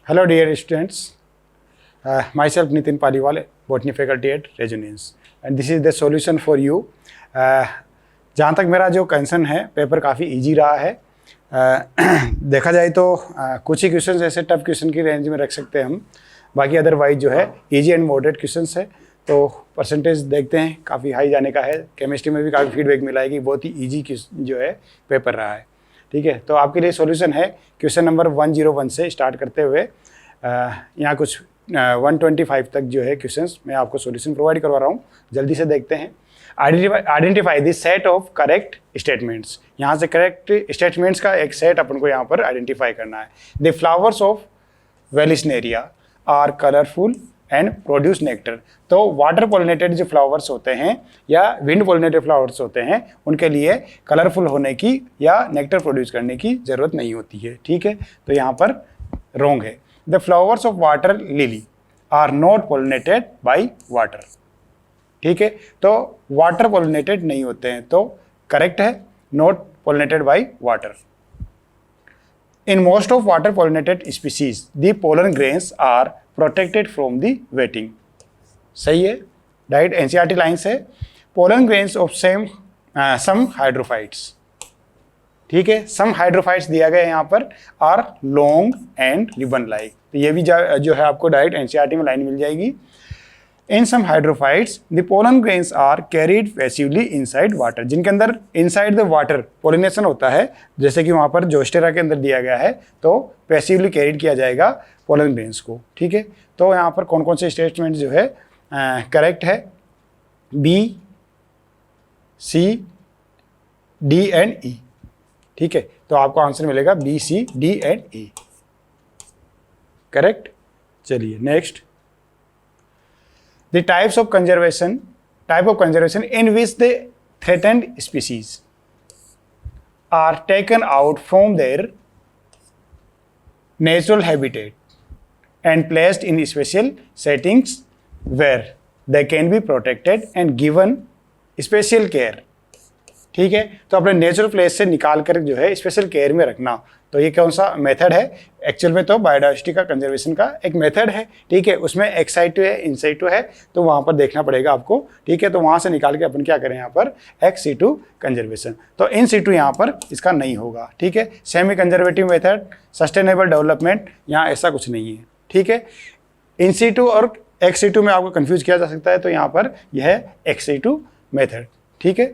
Hello dear students, myself Nitin Paliwal, botany faculty at Resonance, and this is the solution for you. जहाँ तक मेरा जो concern है, paper काफ़ी easy रहा है. देखा जाए तो कुछ ही क्वेश्चन ऐसे टफ क्वेश्चन की रेंज में रख सकते हैं हम, बाकी अदरवाइज जो है इजी एंड मॉडरेट क्वेश्चंस है. तो परसेंटेज देखते हैं, काफ़ी हाई जाने का है. केमिस्ट्री में भी काफ़ी फीडबैक मिला है कि बहुत ही ईजी जो है पेपर रहा है. ठीक है, तो आपके लिए सॉल्यूशन है क्वेश्चन नंबर 101 से स्टार्ट करते हुए यहाँ कुछ 125 तक जो है क्वेश्चंस मैं आपको सॉल्यूशन प्रोवाइड करवा रहा हूँ. जल्दी से देखते हैं. Identify the set of correct statements. यहाँ से करेक्ट स्टेटमेंट्स का एक सेट अपन को यहाँ पर आइडेंटिफाई करना है. The flowers of vallisneria are colourful and produce nectar. तो वाटर पोलिनेटेड जो फ्लावर्स होते हैं या विंड पोलिनेटेड फ्लावर्स होते हैं उनके लिए कलरफुल होने की या नेक्टर प्रोड्यूस करने की ज़रूरत नहीं होती है. ठीक है, तो यहाँ पर रॉन्ग है. The flowers of water lily are not pollinated by water. ठीक है, तो वाटर पोलिनेटेड नहीं होते हैं, तो करेक्ट है, not pollinated by water. In most of water pollinated species, the pollen grains are protected from the wetting. सही है, डायरेक्ट एनसीईआरटी लाइन से. pollen grains of some hydrophytes. ठीक है, some hydrophytes दिया गया है यहाँ पर, are long and ribbon like. तो ये भी जो है आपको डायरेक्ट एनसीईआरटी में लाइन मिल जाएगी. In some hydrophytes, the pollen grains are carried passively inside water. जिनके अंदर inside the water pollination होता है, जैसे कि वहाँ पर जोस्टेरा के अंदर दिया गया है, तो पैसिवली कैरिड किया जाएगा pollen grains को. ठीक है, तो यहाँ पर कौन कौन से स्टेटमेंट जो है करेक्ट है? B, C, D and E. ठीक है, तो आपको आंसर मिलेगा B, C, D and E. Correct. चलिए next. The type of conservation in which the threatened species are taken out from their natural habitat and placed in special settings where they can be protected and given special care. ठीक है, तो अपने natural place से निकाल कर जो है special care में रखना. तो ये कौन सा मेथड है? एक्चुअल में तो बायोडाइवर्सिटी का कंजर्वेशन का एक मेथड है. ठीक है, उसमें एक्साइटो है, इनसाइटो है, तो वहाँ पर देखना पड़ेगा आपको. ठीक है, तो वहाँ से निकाल के अपन क्या करें यहाँ पर एक्स-सीटू कंजर्वेशन. तो इन-सीटू यहाँ पर इसका नहीं होगा. ठीक है, semi conservative method, sustainable development, यहाँ ऐसा कुछ नहीं है. ठीक है, इन-सीटू और एक्स-सीटू में आपको कन्फ्यूज किया जा सकता है, तो यहाँ पर यह है एक्स-सीटू मेथड. ठीक है,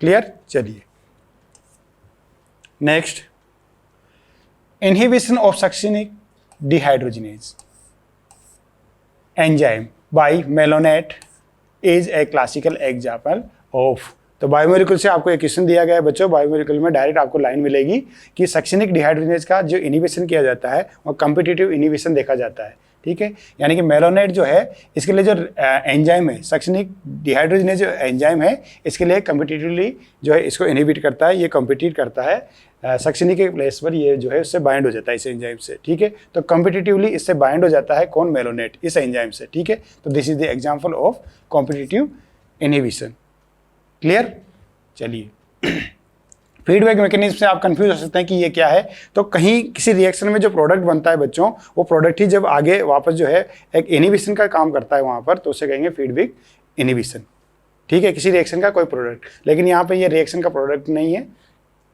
क्लियर. चलिए next. Inhibition of succinic dehydrogenase enzyme by malonate is a classical example of. तो बायोमोलिक्यूल से आपको एक क्वेश्चन दिया गया है बच्चों. बायोमोलिक्यूल में डायरेक्ट आपको लाइन मिलेगी कि सक्सिनिक डिहाइड्रोजिनेज का जो इनहिबिशन किया जाता है वो कॉम्पिटिटिव इनहिबिशन देखा जाता है. ठीक है, यानी कि मेलोनेट जो है इसके लिए जो एंजाइम है, सक्सिनिक डिहाइड्रोजिनेज जो एंजाइम है, इसके लिए कॉम्पिटिटिवली जो है इसको इनहिबिट करता है. ये कॉम्पिटिट करता है सक्सिनिक के प्लेस पर, ये जो है उससे बाइंड हो जाता है इस एंजाइम से. ठीक है, तो कॉम्पिटिटिवली इससे बाइंड हो जाता है कौन? मेलोनेट, इस एंजाइम से. ठीक है, तो this is the example of competitive inhibition. Clear. चलिए फीडबैक मैकेनिज्म से आप कंफ्यूज हो सकते हैं कि ये क्या है. तो कहीं किसी रिएक्शन में जो प्रोडक्ट बनता है बच्चों, वो प्रोडक्ट ही जब आगे वापस जो है एक इनहिबिशन का काम करता है वहाँ पर, तो उसे कहेंगे फीडबैक इनहिबिशन. ठीक है, किसी रिएक्शन का कोई प्रोडक्ट, लेकिन यहाँ पे ये रिएक्शन का प्रोडक्ट नहीं है.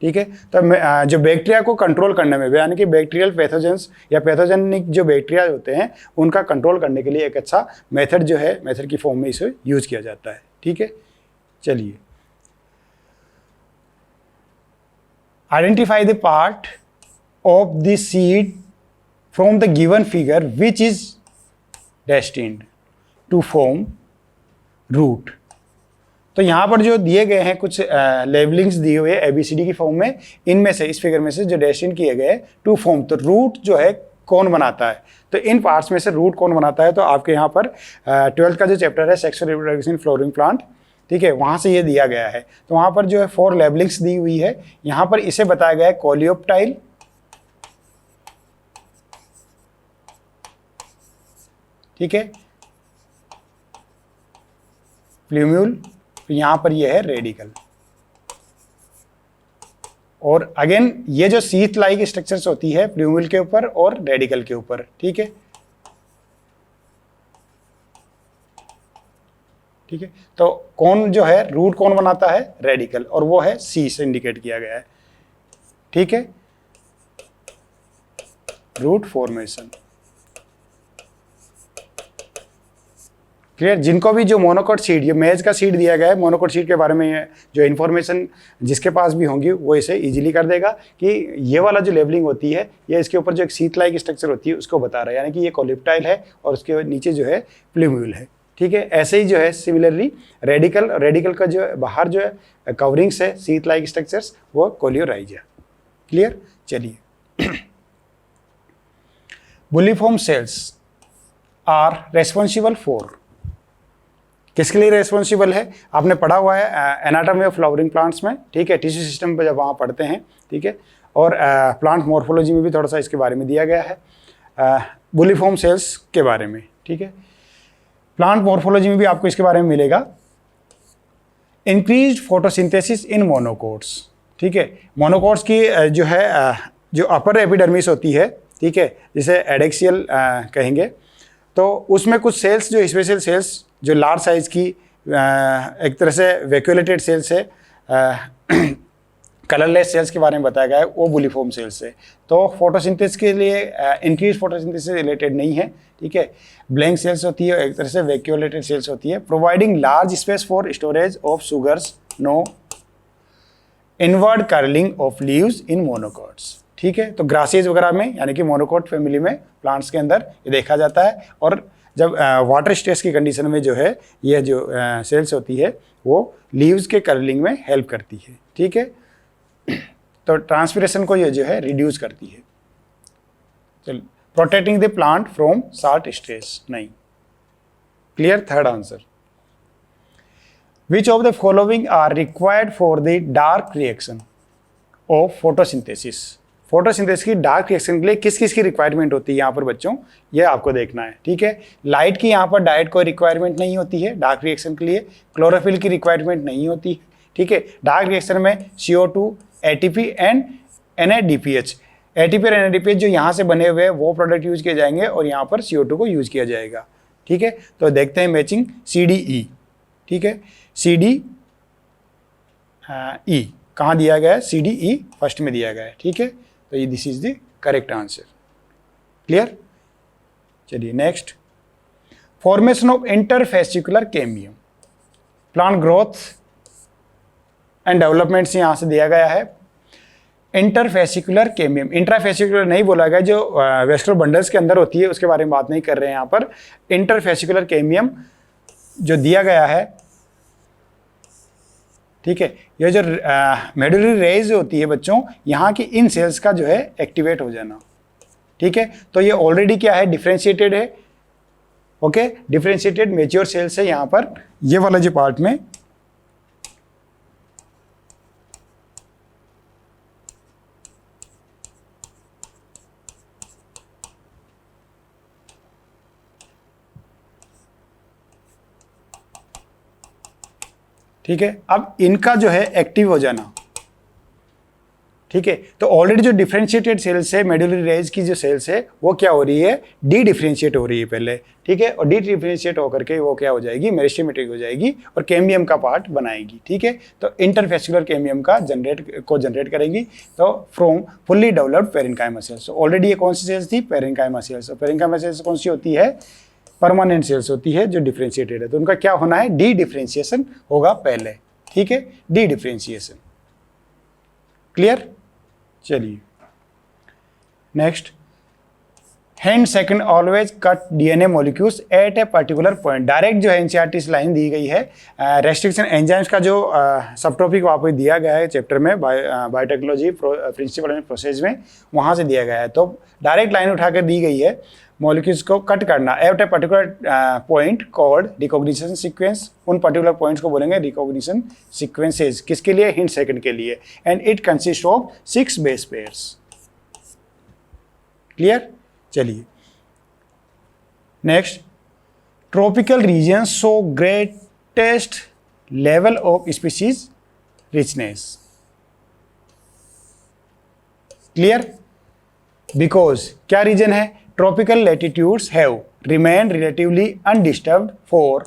ठीक है, तो जो बैक्टीरिया को कंट्रोल करने में, यानी कि बैक्टीरियल पैथोजेंस या पैथोजेनिक जो बैक्टीरिया होते हैं उनका कंट्रोल करने के लिए एक अच्छा मेथड जो है, मेथड की फॉर्म में इसे यूज किया जाता है. ठीक है, चलिए. Identify the part of the seed from the given figure which is destined to form root. तो यहाँ पर जो दिए गए हैं कुछ लेबलिंग्स दिए हुए ABCD की फॉर्म में, इनमें से इस फिगर में से जो डेस्टिन किए गए टू फॉर्म, तो रूट जो है कौन बनाता है? तो इन पार्ट्स में से रूट कौन बनाता है? तो आपके यहाँ पर 12th का जो चैप्टर है sexual reproduction in flowering plant, ठीक है, वहाँ से ये दिया गया है. तो वहाँ पर जो है 4 लेबलिंग्स दी हुई है. यहाँ पर इसे बताया गया है कोलियोप्टाइल, ठीक है, प्लूम्यूल, यहाँ पर ये है रेडिकल. और अगेन ये जो शीथ लाइक स्ट्रक्चर्स होती है प्लूम्यूल के ऊपर और रेडिकल के ऊपर, ठीक है। ठीक है, तो कौन जो है रूट कौन बनाता है, रेडिकल, और वो है सी से इंडिकेट किया गया है, ठीक है, रूट फॉर्मेशन। क्लियर। जिनको भी जो मोनोकोट सीड, ये मेज का सीड दिया गया है, मोनोकोट सीड के बारे में जो इन्फॉर्मेशन जिसके पास भी होंगी वो इसे इजीली कर देगा कि ये वाला जो लेबलिंग होती है ये इसके ऊपर जो एक शीट लाइक स्ट्रक्चर होती है उसको बता रहा है, यानी कि ये कोलिप्टाइल है और उसके नीचे जो है प्लूम्यूल है, ठीक है। ऐसे ही जो है सिमिलरली रेडिकल का जो बाहर जो है कवरिंग्स है शीट लाइक स्ट्रक्चर्स, वो कोलियोराइजा। क्लियर। चलिए, bulliform cells are responsible for, किसके लिए रेस्पॉन्सिबल है, आपने पढ़ा हुआ है एनाटॉमी ऑफ फ्लावरिंग प्लांट्स में, ठीक है, टिश्यू सिस्टम पे जब वहाँ पढ़ते हैं, ठीक है, और प्लांट मॉर्फोलॉजी में भी थोड़ा सा इसके बारे में दिया गया है, बुलिफॉर्म सेल्स के बारे में, ठीक है। प्लांट मॉर्फोलॉजी में भी आपको इसके बारे में मिलेगा। इंक्रीज्ड फोटोसिंथेसिस इन मोनोकोट्स, ठीक है, मोनोकोट्स की जो है जो अपर एपिडर्मिस होती है, ठीक है, जिसे एडेक्सियल कहेंगे, तो उसमें कुछ सेल्स जो स्पेशल सेल्स जो लार्ज साइज की एक तरह से वैक्यूलेटेड सेल्स है, कलरलेस सेल्स के बारे में बताया गया है, वो बुलिफॉर्म सेल्स है। तो फोटोसिंथेसिस के लिए इंक्रीज फोटोसिंथेसिस से रिलेटेड नहीं है, ठीक है। ब्लैंक सेल्स होती है, एक तरह से वैक्यूलेटेड सेल्स होती है, providing large space for storage of sugars, no inward curling of leaves in monocots, ठीक है। तो ग्रासेज वगैरह में, यानी कि मोनोकोट फैमिली में प्लांट्स के अंदर ये देखा जाता है, और जब वाटर स्ट्रेस की कंडीशन में जो है ये जो सेल्स होती है वो लीव्स के कर्लिंग में हेल्प करती है, ठीक है। तो ट्रांसपिरेशन को ये जो है रिड्यूस करती है। चल, protecting the plant from salt stress, नहीं। Clear. Third answer, which of the following are required for the dark reaction of photosynthesis, photosynthesis की डार्क रिएक्शन के लिए किस किस की रिक्वायरमेंट होती है यहाँ पर बच्चों, ये आपको देखना है, ठीक है। लाइट की यहाँ पर डायरेक्ट कोई रिक्वायरमेंट नहीं होती है डार्क रिएक्शन के लिए, क्लोरोफिल की रिक्वायरमेंट नहीं होती, ठीक है। डार्क रिएक्शन में CO2, ATP and NADPH, ATP और NADPH जो यहाँ से बने हुए हैं वो प्रोडक्ट यूज किए जाएंगे और यहाँ पर CO2 को यूज किया जाएगा, ठीक है। तो देखते हैं मैचिंग CDE, ठीक है, CDE कहाँ दिया गया है, CDE फर्स्ट में दिया गया है, ठीक है। तो ये this is the correct answer. Clear. चलिए next, formation of interfascicular cambium, plant growth and development से यहाँ से दिया गया है। इंटरफेसिकुलर कैम्बियम, इंट्राफेसिकुलर नहीं बोला गया, जो वेस्कुलर बंडल्स के अंदर होती है उसके बारे में बात नहीं कर रहे हैं यहाँ पर। इंटरफेसिकुलर कैम्बियम जो दिया गया है, ठीक है, ये जो मेडुलरी रेज होती है बच्चों, यहाँ की इन सेल्स का जो है एक्टिवेट हो जाना, ठीक है। तो ये ऑलरेडी क्या है, डिफरेंशिएटेड है, ओके, डिफरेंशिएटेड मेच्योर सेल्स है यहाँ पर, ये वाला जो पार्ट में, ठीक है। अब इनका जो है एक्टिव हो जाना, ठीक है। तो ऑलरेडी जो डिफरेंशिएटेड सेल्स है, मेडुलरी रेज की जो सेल्स है वो क्या हो रही है, डी डिफरेंशिएट हो रही है पहले, ठीक है, और डी डिफरेंशिएट होकर के वो क्या हो जाएगी, मेरिस्टेमेटिक हो जाएगी और कैम्बियम का पार्ट बनाएगी, ठीक है। तो इंटरफेसिकुलर कैम्बियम का जनरेट करेगी, तो from fully developed parenchyma cells. Already ये कौन सी सेल्स थी, पेरेन्काइमा सेल्स। पेरेन्काइमा सेल्स कौन सी होती है, परमानेंट सेल्स होती है जो डिफरेंशिएटेड है, तो उनका क्या होना है, डी डिफरेंशिएशन होगा पहले, ठीक है, डी डिफरेंशिएशन। क्लियर। चलिए next, hand second always cut DNA molecules at a particular point. Direct जो है NCERT लाइन दी गई है, रेस्ट्रिक्शन एंजाइम्स का जो सब टॉपिक वहाँ दिया गया है चैप्टर में, बायोटेक्नोलॉजी प्रिंसिपल एंड प्रोसेस में, वहाँ से दिया गया है। तो डायरेक्ट लाइन उठाकर दी गई है, मॉलिक्यूल्स को कट करना at a particular point called recognition sequence. उन पर्टिकुलर पॉइंट्स को बोलेंगे रिकॉग्निशन सीक्वेंसेस, किसके लिए, हिंट सेकंड के लिए। And it consist of 6 base pairs. Clear. चलिए next, tropical region show greatest level of species richness. Clear? Because क्या region है? Tropical latitudes have remain relatively undisturbed for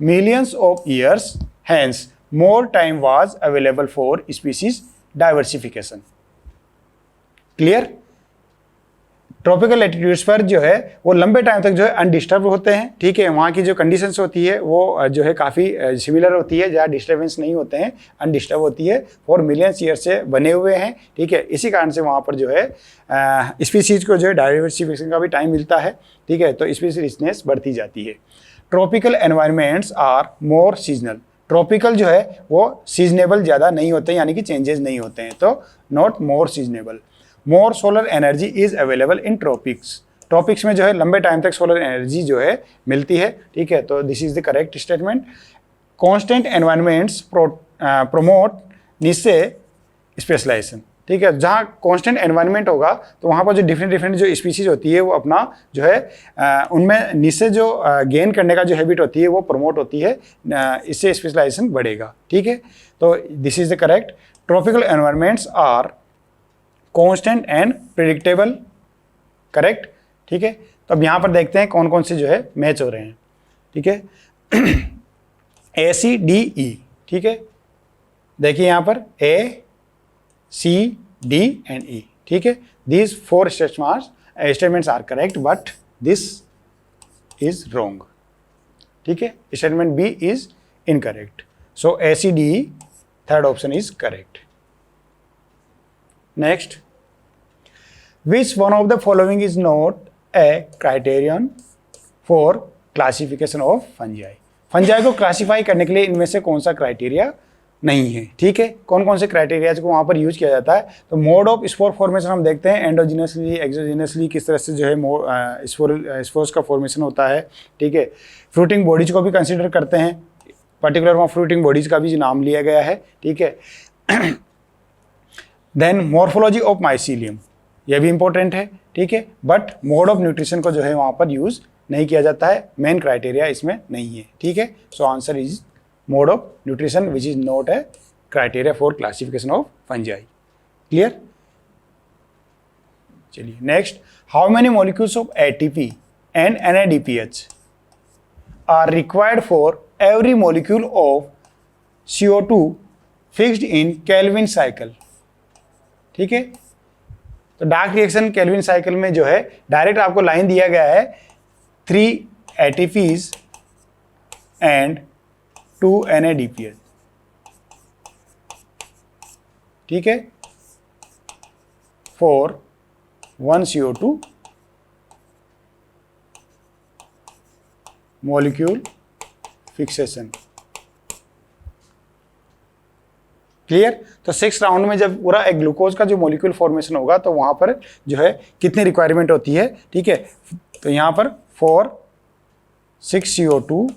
millions of years, hence more time was available for species diversification. Clear? Tropical latitudes पर जो है वो लंबे time तक जो है अनडिस्टर्ब होते हैं, ठीक है। वहाँ की जो कंडीशंस होती है वो जो है काफ़ी सिमिलर होती है, ज़्यादा डिस्टर्बेंस नहीं होते हैं, अनडिस्टर्ब होती है, फॉर मिलियंस ईयर से बने हुए हैं, ठीक है। इसी कारण से वहाँ पर जो है स्पीसीज को जो है डाइवर्सिफिकेशन का भी टाइम मिलता है, ठीक है। तो स्पीसीज रिचनेस बढ़ती जाती है। Tropical environments are more seasonal. Tropical जो है वो सीजनेबल ज़्यादा नहीं होते हैं, यानी कि चेंजेस नहीं होते हैं, तो not more seasonable. More solar energy is available in tropics. Tropics में जो है लंबे टाइम तक सोलर एनर्जी जो है मिलती है, ठीक है। तो this is the correct statement. Constant environments promote निश्चय स्पेशलाइजेशन, ठीक है। जहाँ कॉन्स्टेंट एनवायरनमेंट होगा तो वहाँ पर जो डिफरेंट जो स्पीसीज होती है वो अपना जो है उनमें निश्चय जो गेन करने का जो हैबिट होती है वो प्रमोट होती है, इससे स्पेशलाइजेशन बढ़ेगा, ठीक है। तो this is the correct. Tropical environments are constant and predictable, correct, ठीक है। तो अब यहाँ पर देखते हैं कौन कौन से जो है मैच हो रहे हैं, ठीक है। ए सी डी ई, ठीक है। देखिए यहाँ पर ए सी डी एंड ई, ठीक है। These 4 statements are correct, but this is wrong, ठीक है। Statement B is incorrect. So A C D E, third option is correct. Next, which one of the following is not a criterion for classification of fungi? Fungi को classify करने के लिए इनमें से कौन सा क्राइटेरिया नहीं है, ठीक है। कौन कौन से क्राइटेरिया को वहाँ पर यूज किया जाता है? तो मोड ऑफ स्पोर फॉर्मेशन हम देखते हैं, एंडोजिनसली एक्सोजिनसली किस तरह से जो है स्पोर्स का फॉर्मेशन होता है, ठीक है। फ्रूटिंग बॉडीज को भी कंसिडर करते हैं, पर्टिकुलर वहाँ फ्रूटिंग बॉडीज का भी नाम लिया गया है, ठीक है। देन मॉर्फोलॉजी ऑफ माइसीलियम, यह भी इंपॉर्टेंट है, ठीक है। बट मोड ऑफ न्यूट्रिशन को जो है वहाँ पर यूज नहीं किया जाता है, मेन क्राइटेरिया इसमें नहीं है, ठीक है। So answer is mode of nutrition which is not a criteria for classification of fungi. Clear? चलिए next, how many molecules of ATP and NADPH are required for every molecule of CO2 fixed in Calvin cycle, ठीक है। तो dark reaction Calvin cycle में जो है direct आपको line दिया गया है 3 ATPs एंड 2 NADPH, ठीक है, for 1 CO2 molecule fixation. Clear? तो 6th राउंड में जब पूरा एक ग्लूकोज का जो मॉलिक्यूल फॉर्मेशन होगा तो वहाँ पर जो है कितनी रिक्वायरमेंट होती है, ठीक है। तो यहाँ पर 4 6 CO2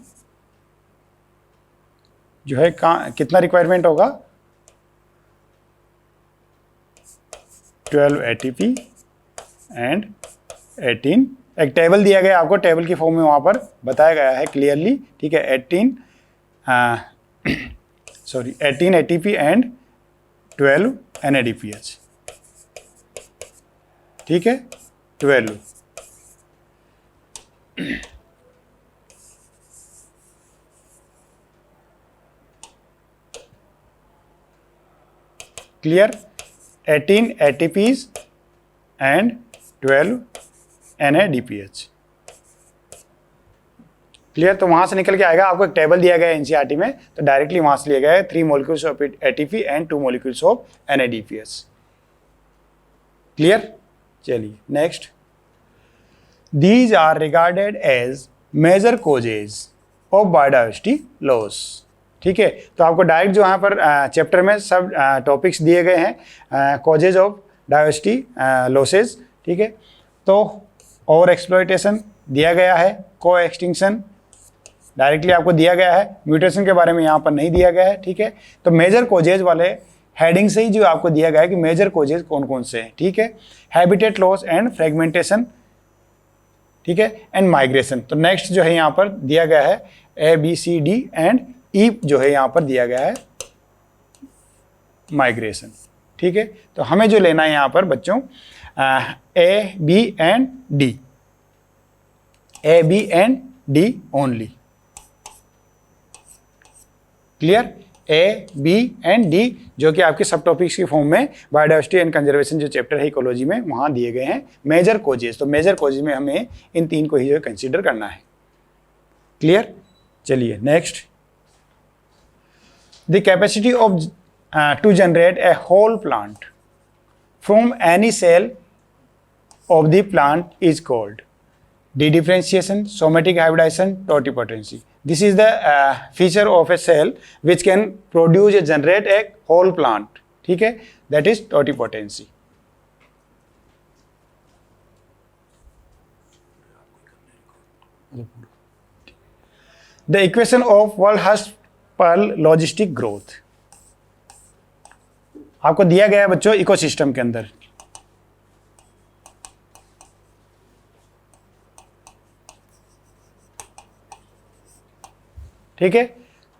जो है कितना रिक्वायरमेंट होगा? 12 ATP एंड 18, एक टेबल दिया गया आपको, टेबल की फॉर्म में वहाँ पर बताया गया है क्लियरली, ठीक है। 18 ATP एंड 12 NADPH, ठीक है, 12। Clear? 18 ATPs and 12 NADPH। Clear? तो वहाँ से निकल के आएगा, आपको एक टेबल दिया गया है एनसीईआरटी में, तो डायरेक्टली वहाँ से लिया गया है 3 molecules of ATP and 2 molecules of NADPH। Clear? चलिए next, these are regarded as major causes of biodiversity loss, ठीक है। तो आपको डायरेक्ट जो यहाँ पर चैप्टर में सब टॉपिक्स दिए गए हैं, कॉजेज ऑफ डाइवर्सिटी लॉसेज, ठीक है। तो ओवर एक्सप्लॉयटेशन दिया गया है, को एक्सटिंक्शन डायरेक्टली आपको दिया गया है, म्यूटेशन के बारे में यहाँ पर नहीं दिया गया है, ठीक है। तो मेजर कोजेज वाले हेडिंग से ही जो आपको दिया गया है कि मेजर कोजेज कौन कौन से हैं, ठीक है। हैबिटेट लॉस एंड फ्रेगमेंटेशन, ठीक है, एंड माइग्रेशन। तो नेक्स्ट जो है यहाँ पर दिया गया है ABCD एंड E जो है यहाँ पर दिया गया है माइग्रेशन। ठीक है, तो हमें जो लेना है यहाँ पर बच्चों A B and D, A B and D only. Clear, A B and D, जो कि आपके सब टॉपिक्स की फॉर्म में बायोडाइवर्सिटी एंड कंजर्वेशन जो चैप्टर है इकोलॉजी में वहाँ दिए गए हैं मेजर कोजेस। तो मेजर कोजेस में हमें इन 3 को ही जो कंसीडर करना है। क्लियर, चलिए next, the capacity of to generate a whole plant from any cell of the plant is called dedifferentiation, somatic hybridization, totipotency. This is the feature of a cell which can produce and generate a whole plant. ठीक है, that is totipotency. The equation of Walhurst-Pearl logistic growth आपको दिया गया है बच्चों ecosystem के अंदर। ठीक है,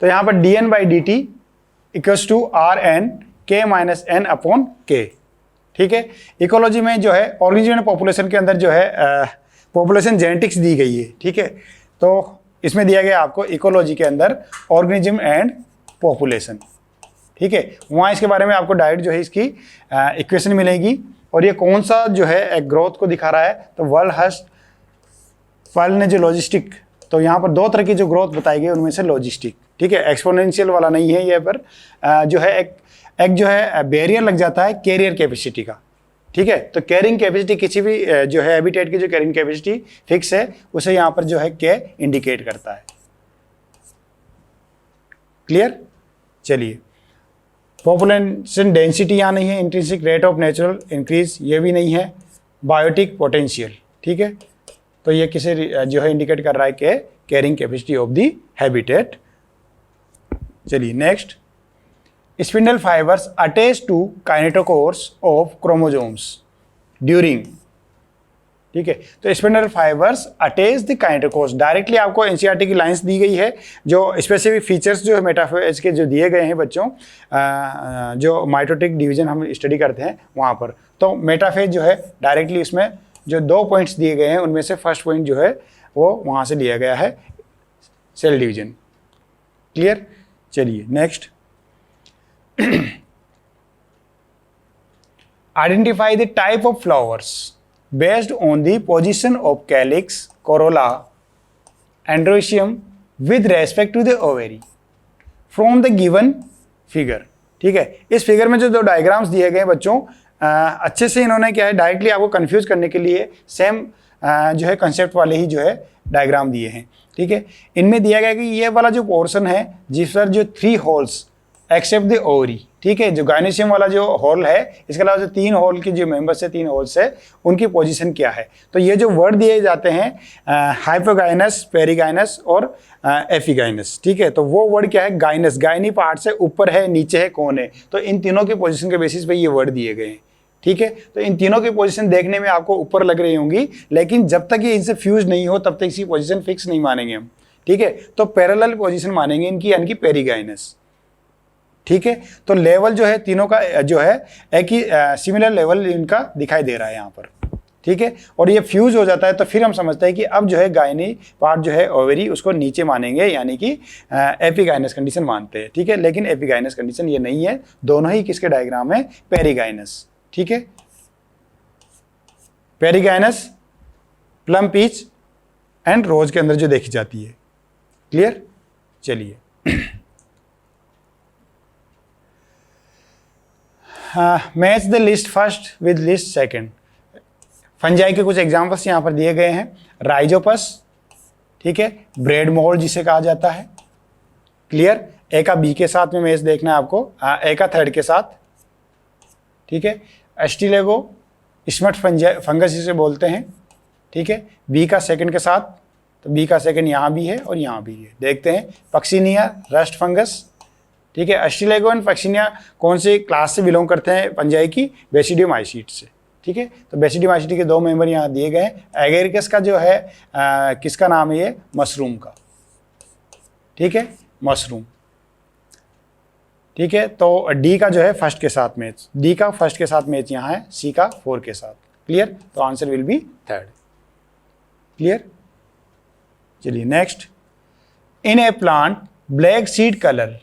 तो यहां पर dn by D T equals to R N K minus N upon K. ठीक है, इकोलॉजी में जो है ऑर्गेनिज्म एंड पॉपुलेशन के अंदर जो है पॉपुलेशन जेनेटिक्स दी गई है। ठीक है, तो इसमें दिया गया आपको इकोलॉजी के अंदर ऑर्गेनिज्म एंड पॉपुलेशन। ठीक है, वहाँ इसके बारे में आपको डायरेक्ट जो है इसकी इक्वेशन मिलेगी, और ये कौन सा जो है एक ग्रोथ को दिखा रहा है, तो वाल्हर्स्ट-पर्ल ने जो लॉजिस्टिक, तो यहाँ पर 2 तरह की जो ग्रोथ बताई गई उनमें से लॉजिस्टिक। ठीक है, एक्सपोनेंशियल वाला नहीं है ये, पर जो है एक जो है बैरियर लग जाता है कैरियर कैपेसिटी का। ठीक है, तो कैरिंग कैपेसिटी किसी भी जो है हैबिटेट की जो कैरिंग कैपेसिटी फिक्स है उसे यहाँ पर जो है के इंडिकेट करता है। क्लियर, चलिए, पॉपुलेशन डेंसिटी यहाँ नहीं है, intrinsic rate of natural increase ये भी नहीं है, बायोटिक पोटेंशियल। ठीक है, तो ये किसे जो है इंडिकेट कर रहा है कि carrying capacity of the habitat. चलिए next, spindle fibres attach to kinetochores of chromosomes during. ठीक है, तो spindle fibres attach the kinetochores, directly आपको एनसीईआरटी की लाइंस दी गई है, जो स्पेसिफिक फीचर्स जो है मेटाफेज के जो दिए गए हैं बच्चों, जो माइटोटिक डिवीजन हम स्टडी करते हैं वहाँ पर, तो मेटाफेज जो है डायरेक्टली इसमें जो 2 पॉइंट्स दिए गए हैं उनमें से फर्स्ट पॉइंट जो है वो वहाँ से लिया गया है, सेल डिवीजन। क्लियर, चलिए next, identify the type of flowers based on the position of calyx, corolla, androecium with respect to the ovary from the given figure. ठीक है, इस फिगर में जो 2 डायग्राम्स दिए गए बच्चों, अच्छे से इन्होंने क्या है डायरेक्टली आपको कंफ्यूज करने के लिए सेम जो है कंसेप्ट वाले ही जो है डायग्राम दिए हैं। ठीक है, इनमें दिया गया कि ये वाला जो पोर्शन है जिस पर जो 3 होल्स एक्सेप्ट द ओवरी, ठीक है, जो गायनेशियम वाला जो होल है, इसके अलावा जो 3 होल के जो मेंबर्स है, 3 होल्स है, उनकी पोजीशन क्या है। तो ये जो वर्ड दिए जाते हैं हाइपोगाइनस, पेरिगाइनस और एफिगाइनस। ठीक है, तो वो वर्ड क्या है, गाइनस, गायनी पार्ट से ऊपर है, नीचे है, कौन है, तो इन तीनों के पोजीशन के बेसिस पे ये वर्ड दिए गए हैं। ठीक है, तो इन तीनों की पोजीशन देखने में आपको ऊपर लग रही होंगी, लेकिन जब तक ये इनसे फ्यूज नहीं हो तब तक इसकी पोजीशन फिक्स नहीं मानेंगे हम। ठीक है, तो पैरेलल पोजीशन मानेंगे इनकी, यानी कि पेरिगाइनस। ठीक है, तो लेवल जो है तीनों का जो है एक ही सिमिलर लेवल इनका दिखाई दे रहा है यहाँ पर। ठीक है, और ये फ्यूज हो जाता है तो फिर हम समझते हैं कि अब जो है गायनी पार्ट जो है ओवेरी उसको नीचे मानेंगे, यानी कि एपिगाइनस कंडीशन मानते हैं। ठीक है, लेकिन एपिगाइनस कंडीशन ये नहीं है, दोनों ही किसके डायग्राम है, पेरिगाइनस। ठीक है, पेरिगाइनस प्लम पीच एंड रोज के अंदर जो देखी जाती है। क्लियर, चलिए match the list first with list second. Fungi के कुछ एग्जांपल्स यहाँ पर दिए गए हैं, राइजोपस, ठीक है, ब्रेड मोल्ड जिसे कहा जाता है। क्लियर, ए का बी के साथ में मैच देखना है आपको, ए का थर्ड के साथ। ठीक है, एस्टिलेगो स्मट फंगस जिसे बोलते हैं। ठीक है, बी का सेकंड के साथ, तो बी का सेकंड यहाँ भी है और यहाँ भी है। देखते हैं, पक्सिनिया रस्ट फंगस। ठीक है, एस्टिलेगो एंड पक्सिनिया कौन से क्लास से बिलोंग करते हैं, फंजाई की बेसिडियमाइसीट से। ठीक है, तो बेसिडियमाइसीट के 2 मेंबर यहाँ दिए गए हैं। एगेरिकस का जो है किसका नाम है, ये मशरूम का। ठीक है, मशरूम। ठीक है, तो डी का जो है फर्स्ट के साथ मैच, डी का फर्स्ट के साथ मैच यहाँ है, सी का 4 के साथ। क्लियर? तो answer will be third. Clear? चलिए next, in a plant black seed colour,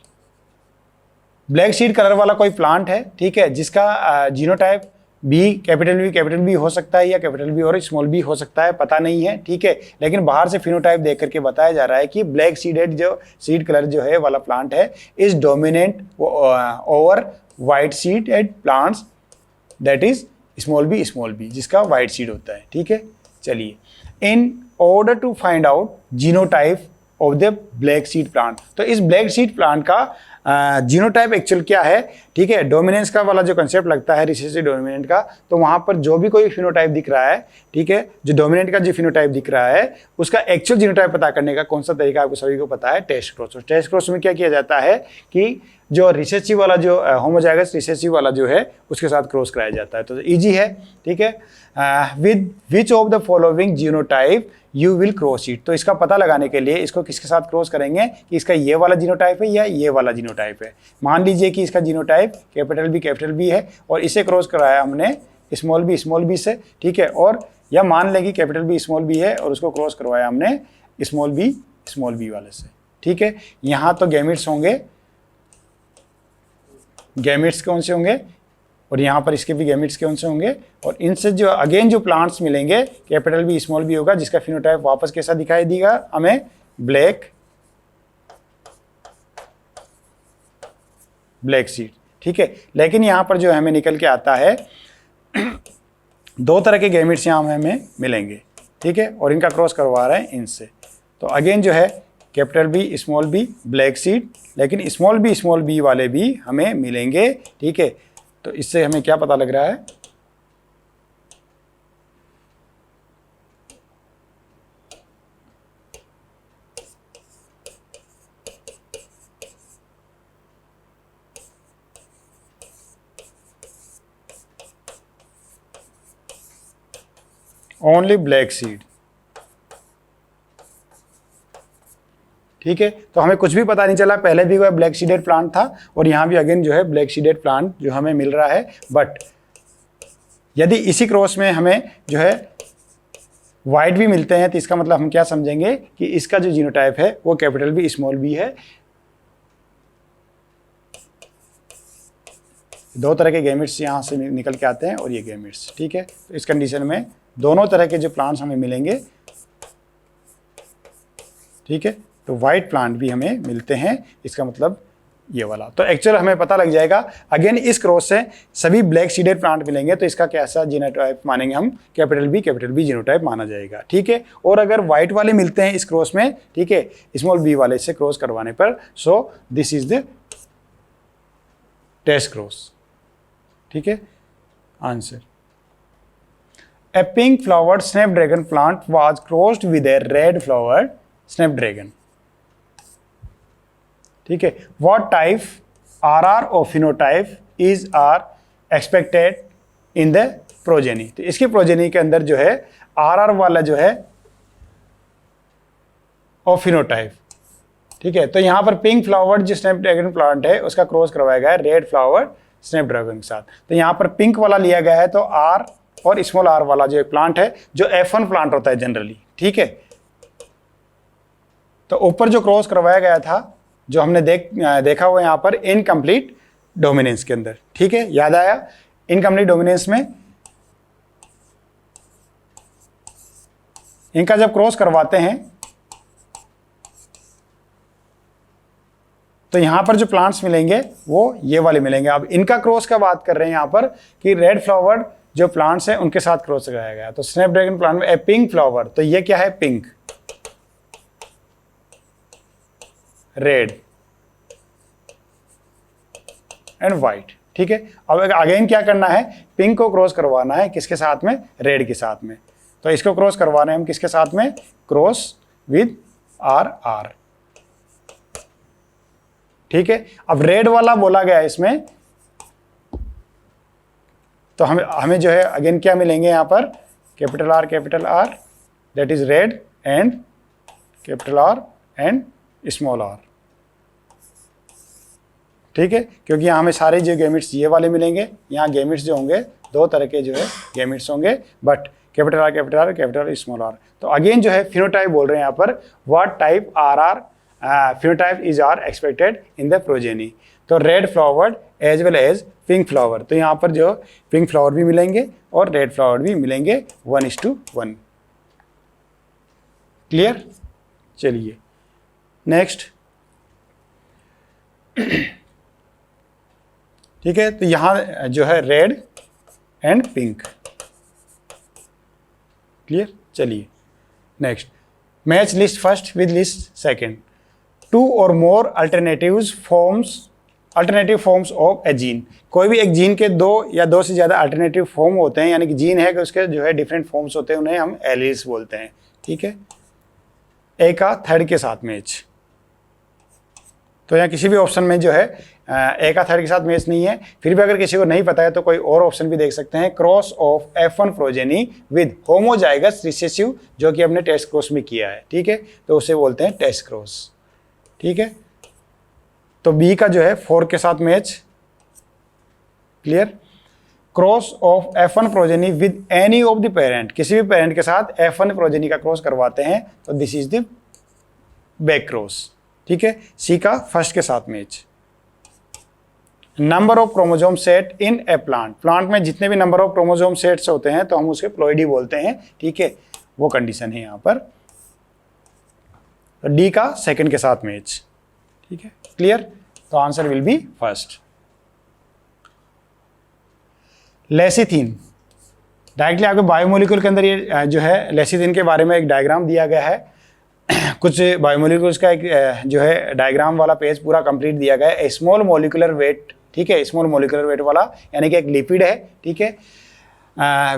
black seed colour वाला कोई प्लांट है, ठीक है, जिसका जीनोटाइप बी कैपिटल बी हो सकता है या कैपिटल बी और स्मॉल बी हो सकता है, पता नहीं है, ठीक है, लेकिन बाहर से फिनोटाइप देख करके बताया जा रहा है कि ब्लैक सीडेड जो सीड कलर जो है वाला प्लांट है is dominant over white seeded plants that is small B जिसका वाइट सीड होता है। ठीक है, चलिए, in order to find out genotype of the black seed plant, तो इस ब्लैक सीड प्लांट का जीनोटाइप एक्चुअल क्या है, ठीक है, डोमिनेंस का वाला जो कंसेप्ट लगता है रिसेसिव डोमिनेंट का, तो वहां पर जो भी कोई फिनोटाइप दिख रहा है, ठीक है, जो डोमिनेंट का जो फिनोटाइप दिख रहा है उसका एक्चुअल जीनोटाइप पता करने का कौन सा तरीका आपको सभी को पता है, टेस्ट क्रॉस। टेस्ट क्रॉस में क्या किया जाता है कि जो रिसेसिव वाला जो होमोजाइगस रिसेसिव वाला जो है उसके साथ क्रॉस कराया जाता है, तो इजी है। ठीक है, with which of the following genotype you will cross it, तो इसका पता लगाने के लिए इसको किसके साथ क्रॉस करेंगे कि इसका ये वाला जीनोटाइप है या ये वाला जीनोटाइप है। मान लीजिए कि इसका जीनोटाइप कैपिटल बी है और इसे क्रॉस कराया हमने स्मॉल बी से, ठीक है, और या मान लें कि कैपिटल बी स्मॉल बी है और उसको क्रॉस करवाया हमने स्मॉल बी वाले से। ठीक है, यहाँ तो गैमेट्स होंगे, गैमेट्स कौन से होंगे, और यहाँ पर इसके भी गैमेट्स कौन से होंगे, और इनसे जो अगेन जो प्लांट्स मिलेंगे कैपिटल बी स्मॉल बी होगा जिसका फिनोटाइप वापस कैसा दिखाई देगा हमें, ब्लैक सीड। ठीक है, लेकिन यहाँ पर जो हमें निकल के आता है दो तरह के गैमेट्स यहाँ हमें मिलेंगे, ठीक है, और इनका क्रॉस करवा रहे हैं इनसे, तो अगेन जो है capital B small B black seed, लेकिन स्मॉल बी वाले भी हमें मिलेंगे। ठीक है, तो इससे हमें क्या पता लग रहा है, ओनली ब्लैक सीड। ठीक है, तो हमें कुछ भी पता नहीं चला, पहले भी वह ब्लैक सीडेड प्लांट था और यहाँ भी अगेन जो है ब्लैक सीडेड प्लांट जो हमें मिल रहा है, बट यदि इसी क्रॉस में हमें जो है वाइट भी मिलते हैं तो इसका मतलब हम क्या समझेंगे कि इसका जो जीनोटाइप है वो कैपिटल बी स्मॉल बी है। दो तरह के गैमेट्स यहाँ से निकल के आते हैं और ये गैमेट्स। ठीक है, तो इस कंडीशन में दोनों तरह के जो प्लांट्स हमें मिलेंगे, ठीक है, तो वाइट प्लांट भी हमें मिलते हैं, इसका मतलब ये वाला। तो एक्चुअल हमें पता लग जाएगा अगेन इस क्रॉस से सभी ब्लैक सीडेड प्लांट मिलेंगे तो इसका कैसा जीनोटाइप मानेंगे हम, कैपिटल बी जीनोटाइप माना जाएगा। ठीक है, और अगर वाइट वाले मिलते हैं इस क्रॉस में, ठीक है, स्मॉल बी वाले से क्रॉस करवाने पर, so this is the test cross. ठीक है, answer, a pink flowered snapdragon plant was crossed with a red flowered snapdragon. ठीक है, व्हाट टाइप आर और phenotype is are expected in the progeny, तो इसके प्रोजेनी के अंदर जो है आर वाला जो है और फिनोटाइप। ठीक है, तो यहां पर पिंक फ्लावर्ड जो स्नैपड्रैगन प्लांट है उसका क्रॉस करवाया गया है रेड फ्लावर्ड स्नैपड्रैगन के साथ, तो यहां पर पिंक वाला लिया गया है, तो आर और स्मॉल आर वाला जो प्लांट है जो F1 प्लांट होता है जनरली। ठीक है, तो ऊपर जो क्रॉस करवाया गया था जो हमने देखा हुआ यहाँ पर इनकम्प्लीट डोमिनेंस के अंदर। ठीक है, याद आया, इनकम्प्लीट डोमिनेंस में इनका जब क्रॉस करवाते हैं तो यहां पर जो प्लांट्स मिलेंगे वो ये वाले मिलेंगे। अब इनका क्रॉस का बात कर रहे हैं यहां पर कि रेड फ्लावर्ड जो प्लांट्स हैं उनके साथ क्रॉस कराया गया, तो स्नैपड्रैगन प्लांट में ए पिंक फ्लावर, तो ये क्या है, पिंक, रेड एंड व्हाइट। ठीक है, अब अगेन क्या करना है, पिंक को क्रॉस करवाना है किसके साथ में, रेड के साथ में, तो इसको क्रॉस करवाना है हम किसके साथ में, क्रॉस विद आर। ठीक है, अब रेड वाला बोला गया इसमें, तो हमें जो है अगेन क्या मिलेंगे यहाँ पर, capital R that is read and capital R and small R. ठीक है, क्योंकि यहाँ हमें सारे जो गैमेट्स ये वाले मिलेंगे, यहाँ गैमेट्स जो होंगे दो तरह के जो है गैमेट्स होंगे, but capital R capital small R. तो अगेन जो है फिनोटाइप बोल रहे हैं यहाँ पर, what type phenotype is are expected in the progeny. तो red flowered as well as pink flower, तो यहाँ पर जो पिंक फ्लावर भी मिलेंगे और रेड फ्लावर भी मिलेंगे 1:1। क्लियर? चलिए नेक्स्ट। ठीक है, तो यहाँ जो है रेड एंड पिंक। क्लियर? चलिए next, match list first with list second. 2 और more alternative forms of a gene. कोई भी एक जीन के 2 या 2 से ज़्यादा अल्टरनेटिव फॉर्म होते हैं, यानी कि जीन है कि उसके जो है डिफरेंट फॉर्म्स होते हैं, उन्हें हम एलील्स बोलते हैं। ठीक है, ए का थर्ड के साथ मैच। तो यहाँ किसी भी ऑप्शन में जो है ए का थर्ड के साथ मैच नहीं है। फिर भी अगर किसी को नहीं पता है तो कोई और ऑप्शन भी देख सकते हैं, cross of F1 progeny with homozygous recessive, जो कि हमने टेस्ट क्रॉस में किया है। ठीक है, तो उसे बोलते हैं टेस्ट क्रॉस। ठीक है, तो बी का जो है 4 के साथ match. Clear? Cross of F1 progeny with any of the parent, किसी भी पेरेंट के साथ F1 प्रोजेनी का क्रॉस करवाते हैं तो this is the back cross. ठीक है, सी का फर्स्ट के साथ match. Number of chromosome set in a plant में जितने भी नंबर ऑफ क्रोमोसोम सेट्स होते हैं तो हम उसके प्लॉइडी बोलते हैं। ठीक है, वो कंडीशन है यहाँ पर। तो डी का सेकंड के साथ मैच। ठीक है, क्लियर? तो answer will be first. Lecithin, directly आपके बायोमोलिक्यूल के अंदर ये जो है लेसिथिन के बारे में एक डायग्राम दिया गया है। कुछ बायोमोलिक्यूल्स का एक जो है डायग्राम वाला पेज पूरा कंप्लीट दिया गया है। स्मॉल मोलिकुलर वेट, ठीक है, स्मॉल मोलिकुलर वेट वाला, यानी कि एक लिपिड है। ठीक है,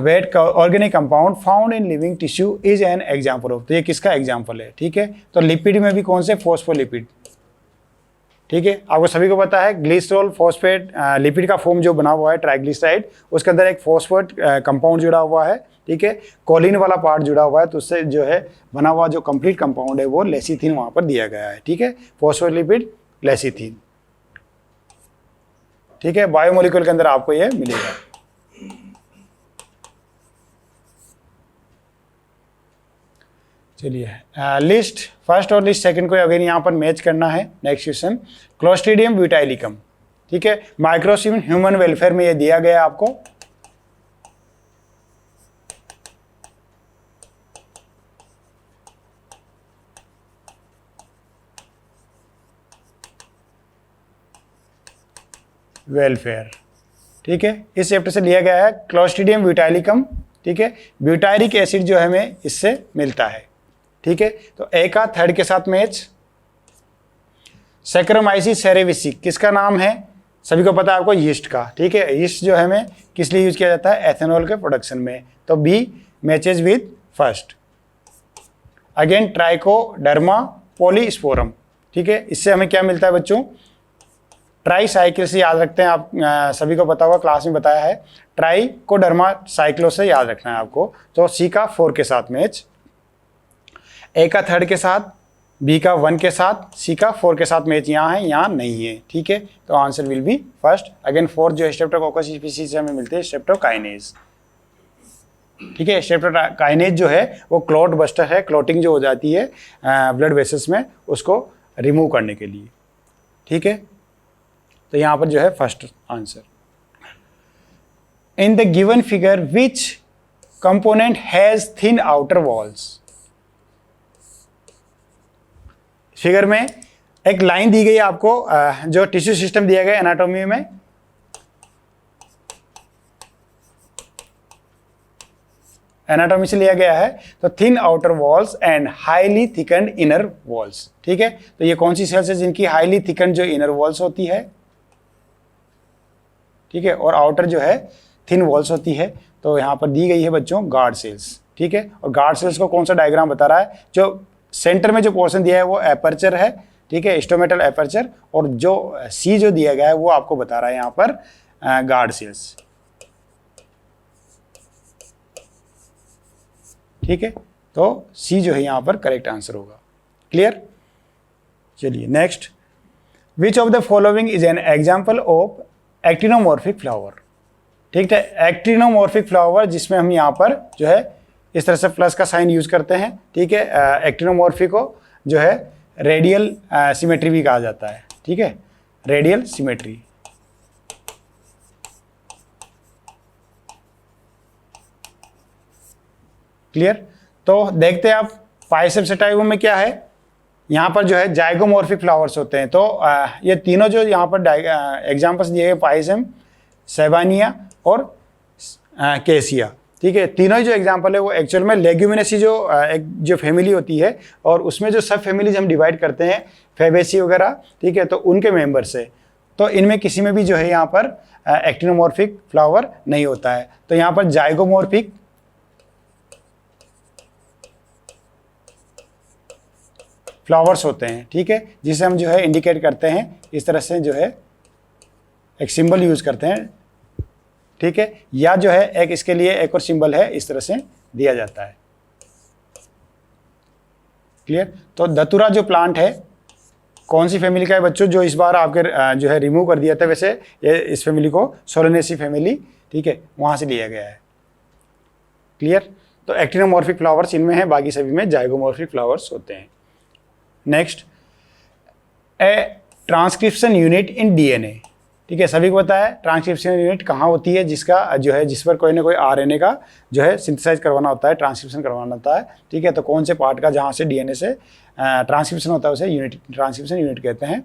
वेट का organic compound found in living tissue is an example of. तो ये किसका एग्जाम्पल है? ठीक है, तो लिपिड में भी कौन से? फॉस्फोलिपिड। ठीक है, आपको सभी को पता है ग्लिसरॉल फॉस्फेट लिपिड का फॉर्म जो बना हुआ है ट्राइग्लिसराइड, उसके अंदर एक फॉस्फेट कंपाउंड जुड़ा हुआ है। ठीक है, कोलिन वाला पार्ट जुड़ा हुआ है, तो उससे जो है बना हुआ जो कंप्लीट कंपाउंड है वो लेसिथिन वहां पर दिया गया है। ठीक है, फॉस्फोलिपिड लेसिथिन। ठीक है, बायोमोलिक्यूल के अंदर आपको ये मिलेगा। चलिए लिस्ट फर्स्ट और लिस्ट सेकंड को अगर यहाँ पर मैच करना है। Next question, clostridium butylicum. ठीक है, माइक्रोसिम ह्यूमन वेलफेयर में ये दिया गया है आपको। वेलफेयर। ठीक है, इस चैप्टर से लिया गया है क्लोस्ट्रीडियम ब्यूटाइलिकम। ठीक है, ब्यूटायरिक एसिड जो है हमें इससे मिलता है। ठीक है, तो ए का थर्ड के साथ मैच। सैक्रोमाइसिस सेरेविसी किसका नाम है? सभी को पता है आपको, यीस्ट का। ठीक है, यीस्ट जो है हमें किस लिए यूज किया जाता है? एथेनॉल के प्रोडक्शन में। तो B matches with first. Again Trichoderma polysporum. ठीक है, इससे हमें क्या मिलता है बच्चों? ट्राई साइकिल से याद रखते हैं आप, सभी को पता होगा, क्लास में बताया है। ट्राइकोडर्मा साइक्लो से याद रखना है आपको। तो सी का 4 के साथ मैच, ए का थर्ड के साथ, बी का 1 के साथ, सी का 4 के साथ मैच यहाँ है, यहाँ नहीं है। ठीक है, तो answer will be first. Again 4 जो है स्ट्रेप्टोकोकस स्पीशीज से हमें मिलते हैं स्ट्रेप्टोकाइनेज। ठीक है, स्ट्रेप्टोकाइनेज जो है वो क्लॉट बस्टर है, क्लॉटिंग जो हो जाती है ब्लड वेसल्स में, उसको रिमूव करने के लिए। ठीक है, तो यहाँ पर जो है first answer. In the given figure which component has thin outer walls. Figure में एक लाइन दी गई है आपको, जो टिश्यू सिस्टम दिया गया एनाटॉमी में। एनाटॉमी से लिया गया है। तो thin outer walls and highly thickened inner walls. ठीक है, तो ये कौन सी सेल्स है जिनकी हाईली थिकन्ड जो इनर वॉल्स होती है? ठीक है, और आउटर जो है थिन वॉल्स होती है। तो यहाँ पर दी गई है बच्चों गार्ड सेल्स। ठीक है, और गार्ड सेल्स को कौन सा डायग्राम बता रहा है? जो सेंटर में जो पोर्शन दिया है वो एपर्चर है। ठीक है, स्टोमेटल एपर्चर, और जो सी जो दिया गया है वो आपको बता रहा है यहाँ पर गार्ड सेल्स। ठीक है, तो सी जो है यहाँ पर करेक्ट आंसर होगा। क्लियर? चलिए next, which of the following is an example of actinomorphic flower. ठीक है, एक्टिनोमॉर्फिक फ्लावर जिसमें हम यहाँ पर जो है इस तरह से प्लस का साइन यूज करते हैं। ठीक है, एक्टिनोमॉर्फिक को जो है रेडियल सिमेट्री भी कहा जाता है। ठीक है, रेडियल सिमेट्री। क्लियर। तो देखते हैं आप पाइसेम सेटाइवम में क्या है। यहाँ पर जो है जाइगोमॉर्फिक फ्लावर्स होते हैं। तो ये तीनों जो यहाँ पर एग्जाम्पल्स दिए गए, पाइसेम, सेबानिया और केसिया। ठीक है, तीनों ही जो एग्जाम्पल है वो एक्चुअल में लेग्यूमिनेसी एक जो फैमिली होती है और उसमें जो सब फैमिलीज हम डिवाइड करते हैं फेबेसी वगैरह, ठीक है, तो उनके मेंबर से। तो इनमें किसी में भी जो है यहाँ पर एक्टिनोमॉर्फिक फ्लावर नहीं होता है। तो यहाँ पर जाइगोमॉर्फिक फ्लावर्स होते हैं। ठीक है, जिसे हम जो है इंडिकेट करते हैं इस तरह से, जो है एक सिंबल यूज करते हैं। ठीक है, या जो है एक इसके लिए एक और सिंबल है, इस तरह से दिया जाता है। क्लियर। तो धतूरा जो प्लांट है कौन सी फैमिली का है बच्चों, जो इस बार आपके जो है रिमूव कर दिया था, वैसे ये इस फैमिली को सोलेनेसी फैमिली, ठीक है, वहां से लिया गया है। क्लियर। तो एक्टिनोमॉर्फिक फ्लावर्स इनमें है, बाकी सभी में जाइगोमॉर्फिक फ्लावर्स होते हैं। Next, A transcription unit in DNA. ठीक है, सभी को पता है ट्रांसक्रिप्शन यूनिट कहाँ होती है, जिसका जो है जिस पर कोई ना कोई आरएनए का जो है सिंथेसाइज करवाना होता है, ट्रांसक्रिप्शन करवाना होता है। ठीक है, तो कौन से पार्ट का जहाँ से डीएनए से ट्रांसक्रिप्शन होता है उसे यूनिट, ट्रांसक्रिप्शन यूनिट कहते हैं।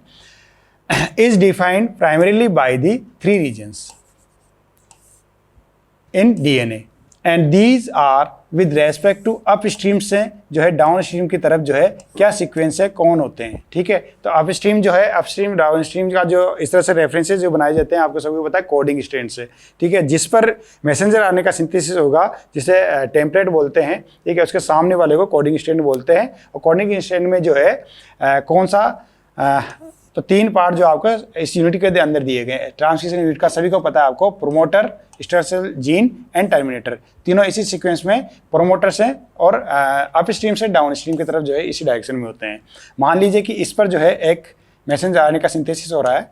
Is defined primarily by the 3 regions in DNA and these are with respect to upstream से जो है डाउन स्ट्रीम की तरफ जो है क्या सीक्वेंस है, कौन होते हैं। ठीक है, तो अप स्ट्रीम जो है, अप स्ट्रीम डाउन स्ट्रीम का जो इस तरह से रेफरेंसेस जो बनाए जाते हैं, आपको सभी को पता है कोडिंग स्ट्रैंड से। ठीक है, जिस पर मैसेंजर आने का सिंथेसिस होगा, जिसे टेम्पलेट बोलते हैं। ठीक है, उसके सामने वाले को कोडिंग स्ट्रैंड बोलते हैं। और कोडिंग स्ट्रैंड में जो है कौन सा तो 3 पार्ट जो आपको इस यूनिट के अंदर दिए गए हैं। ट्रांसक्रिप्शन यूनिट का सभी को पता है आपको, promoter, starter gene and terminator, तीनों इसी सीक्वेंस में प्रोमोटर से और अप स्ट्रीम से डाउन स्ट्रीम की तरफ जो है इसी डायरेक्शन में होते हैं। मान लीजिए कि इस पर जो है एक मैसेंजर आने का सिंथेसिस हो रहा है।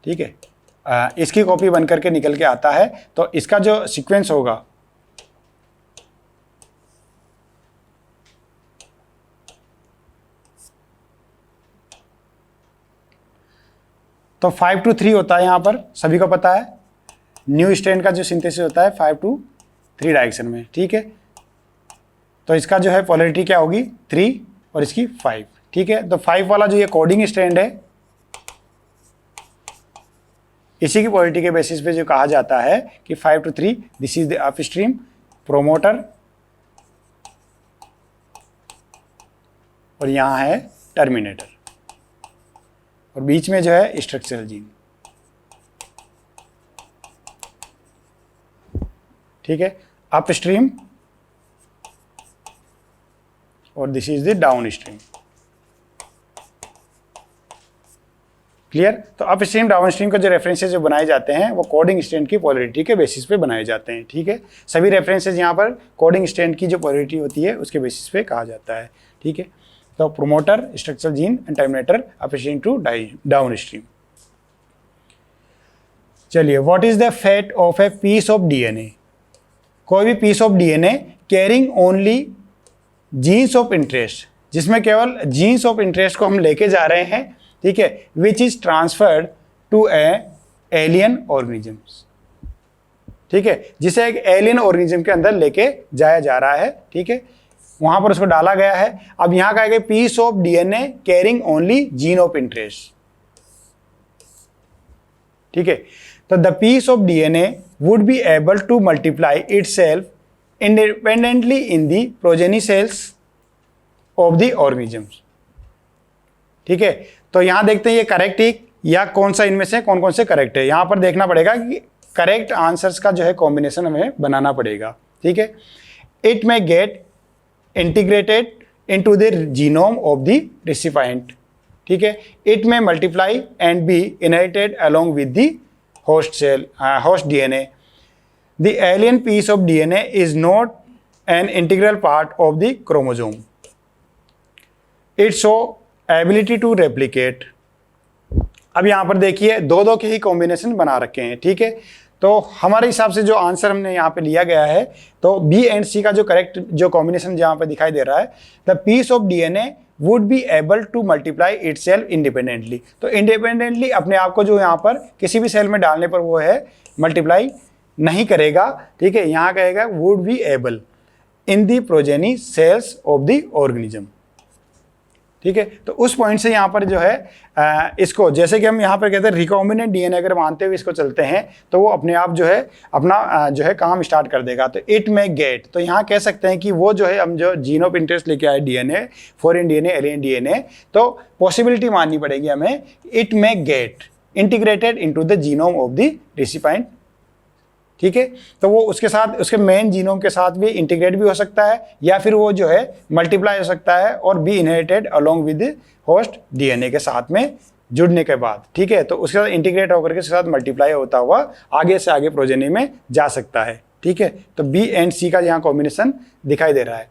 ठीक है, इसकी कॉपी बन करके निकल के आता है, तो इसका जो सीक्वेंस होगा तो 5 to 3 होता है। यहाँ पर सभी को पता है न्यू स्ट्रैंड का जो सिंथेसिस होता है 5 to 3 डायरेक्शन में। ठीक है, तो इसका जो है पोलैरिटी क्या होगी 3 और इसकी 5। ठीक है, तो 5 वाला जो ये कोडिंग स्ट्रैंड है, इसी की पोलैरिटी के बेसिस पे जो कहा जाता है कि 5 to 3 this is the up stream promoter और यहाँ है टर्मिनेटर और बीच में जो है स्ट्रक्चरल जीन। ठीक है, अप स्ट्रीम और this is the down stream. Clear. तो अप स्ट्रीम डाउन स्ट्रीम के जो रेफरेंसेस जो बनाए जाते हैं वो कोडिंग स्ट्रैंड की पोलैरिटी के बेसिस पे बनाए जाते हैं। ठीक है, सभी रेफरेंसेस यहाँ पर कोडिंग स्ट्रैंड की जो पोलैरिटी होती है उसके बेसिस पे कहा जाता है। ठीक है, तो promoter, structural gene and terminator upstream to downstream. चलिए, what is the fate of a piece of DNA. कोई भी piece of DNA carrying only genes of interest, जिसमें केवल जीन्स ऑफ इंटरेस्ट को हम लेके जा रहे हैं। ठीक है, which is transferred to a alien organisms. ठीक है, जिसे एक एलियन ऑर्गेनिज्म के अंदर लेके जाया जा रहा है। ठीक है, वहां पर उसको डाला गया है। अब यहां कहा गया piece of DNA carrying only gene of interest. ठीक है, तो the piece of DNA would be able to multiply itself independently in the progeny cells of the organisms. ठीक है, तो यहां देखते हैं ये करेक्ट है या कौन सा इनमें से कौन कौन से करेक्ट है। यहां पर देखना पड़ेगा कि करेक्ट आंसर्स का जो है कॉम्बिनेशन हमें बनाना पड़ेगा। ठीक है, इट में gate integrated into the genome of the recipient. ठीक है, it may multiply and be inherited along with the host cell, host DNA. The alien piece of DNA is not an integral part of the chromosome. It show ability to replicate. अब यहाँ पर देखिए दो दो के ही combination बना रखे हैं, ठीक है। तो हमारे हिसाब से जो आंसर हमने यहाँ पे लिया गया है, तो बी एंड सी का जो करेक्ट जो कॉम्बिनेशन यहाँ पे दिखाई दे रहा है, the piece of DNA would be able to multiply itself independently. तो इंडिपेंडेंटली अपने आप को जो यहाँ पर किसी भी सेल में डालने पर वो है मल्टीप्लाई नहीं करेगा, ठीक है। यहाँ कहेगा would be able in the progeny cells of the organism, ठीक है। तो उस पॉइंट से यहाँ पर जो है इसको, जैसे कि हम यहाँ पर कहते हैं रिकॉम्बिनेंट डीएनए अगर मानते हुए इसको चलते हैं तो वो अपने आप जो है अपना जो है काम स्टार्ट कर देगा। तो इट मे गेट, तो यहाँ कह सकते हैं कि वो जो है हम जो जीन ऑफ इंटरेस्ट लेके आए DNA, foreign DNA, alien DNA, तो पॉसिबिलिटी माननी पड़ेगी हमें, it may gate integrated into the genome of the recipient, ठीक है। तो वो उसके साथ, उसके मेन जीनोम के साथ भी इंटीग्रेट भी हो सकता है, या फिर वो जो है मल्टीप्लाई हो सकता है और B inherited along with host DNA के साथ में जुड़ने के बाद, ठीक है। तो उसके साथ इंटीग्रेट होकर के साथ मल्टीप्लाई होता हुआ आगे से आगे प्रोजेनी में जा सकता है, ठीक है। तो बी एंड सी का यहाँ कॉम्बिनेशन दिखाई दे रहा है,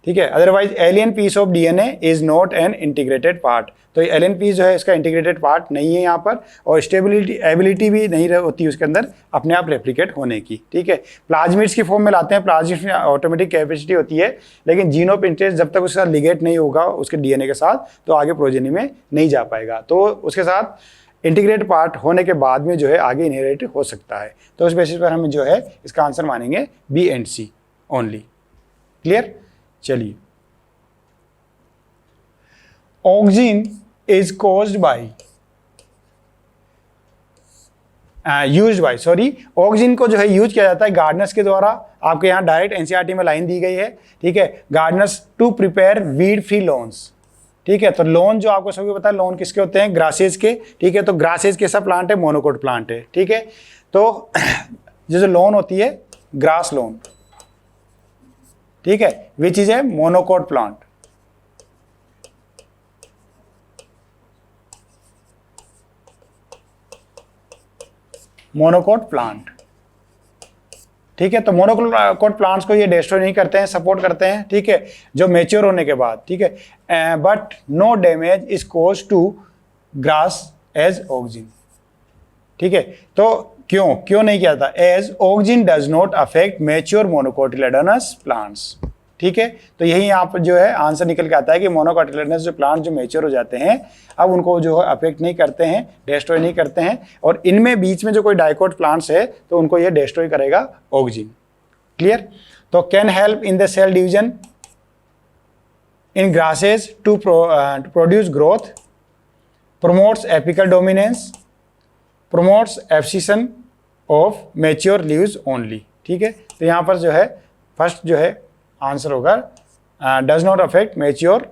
ठीक है। Otherwise alien piece of DNA is not an integrated part, तो एलियन पीस जो है इसका इंटीग्रेटेड पार्ट नहीं है यहाँ पर, और स्टेबिलिटी एबिलिटी भी नहीं होती उसके अंदर अपने आप रेप्लिकेट होने की, ठीक है। प्लाज्मिड्स की फॉर्म में लाते हैं, प्लाज्मिड्स में ऑटोमेटिक कैपेसिटी होती है, लेकिन जीन ऑफ इंटरेस्ट जब तक उसके साथ लिगेट नहीं होगा उसके डीएनए के साथ, तो आगे प्रोजेनी में नहीं जा पाएगा। तो उसके साथ इंटीग्रेटेड पार्ट होने के बाद में जो है आगे इनहेरिट हो सकता है। तो उस बेसिस पर हम जो है इसका आंसर मानेंगे B and C only. Clear? चलिए, auxin is caused by auxin को जो है यूज किया जाता है गार्डनर्स के द्वारा। आपके यहाँ डायरेक्ट एनसीईआरटी में लाइन दी गई है, ठीक है। Gardeners to prepare weed free lawns, ठीक है। तो लॉन जो आपको सभी पता है लॉन किसके होते हैं, ग्रासेज के, ठीक है। तो ग्रासेज कैसा प्लांट है, मोनोकोट प्लांट है, ठीक है। तो जो लॉन होती है ग्रास लॉन, ठीक है, which is a monocot plant, monocot plant, ठीक है। तो मोनोकोट प्लांट्स को ये डिस्ट्रॉय नहीं करते हैं, सपोर्ट करते हैं, ठीक है, जो मैच्योर होने के बाद, ठीक है। But no damage is cause to grass as auxin, ठीक है। तो क्यों नहीं किया था, as auxin does not affect mature monocotyledonous plants, ठीक है। तो यही यहाँ पर जो है आंसर निकल के आता है कि मोनोकोटिलेडोनस जो प्लांट जो मैच्योर हो जाते हैं अब उनको जो है अफेक्ट नहीं करते हैं, डिस्ट्रॉय नहीं करते हैं, और इनमें बीच में जो कोई डाइकोट प्लांट्स है तो उनको ये डिस्ट्रॉय करेगा ऑक्सिन। क्लियर? तो can help in the cell division in grasses to produce growth, promotes apical dominance, promotes abscission of mature leaves only, ठीक है। तो यहाँ पर जो है फर्स्ट जो है आंसर होगा does not affect mature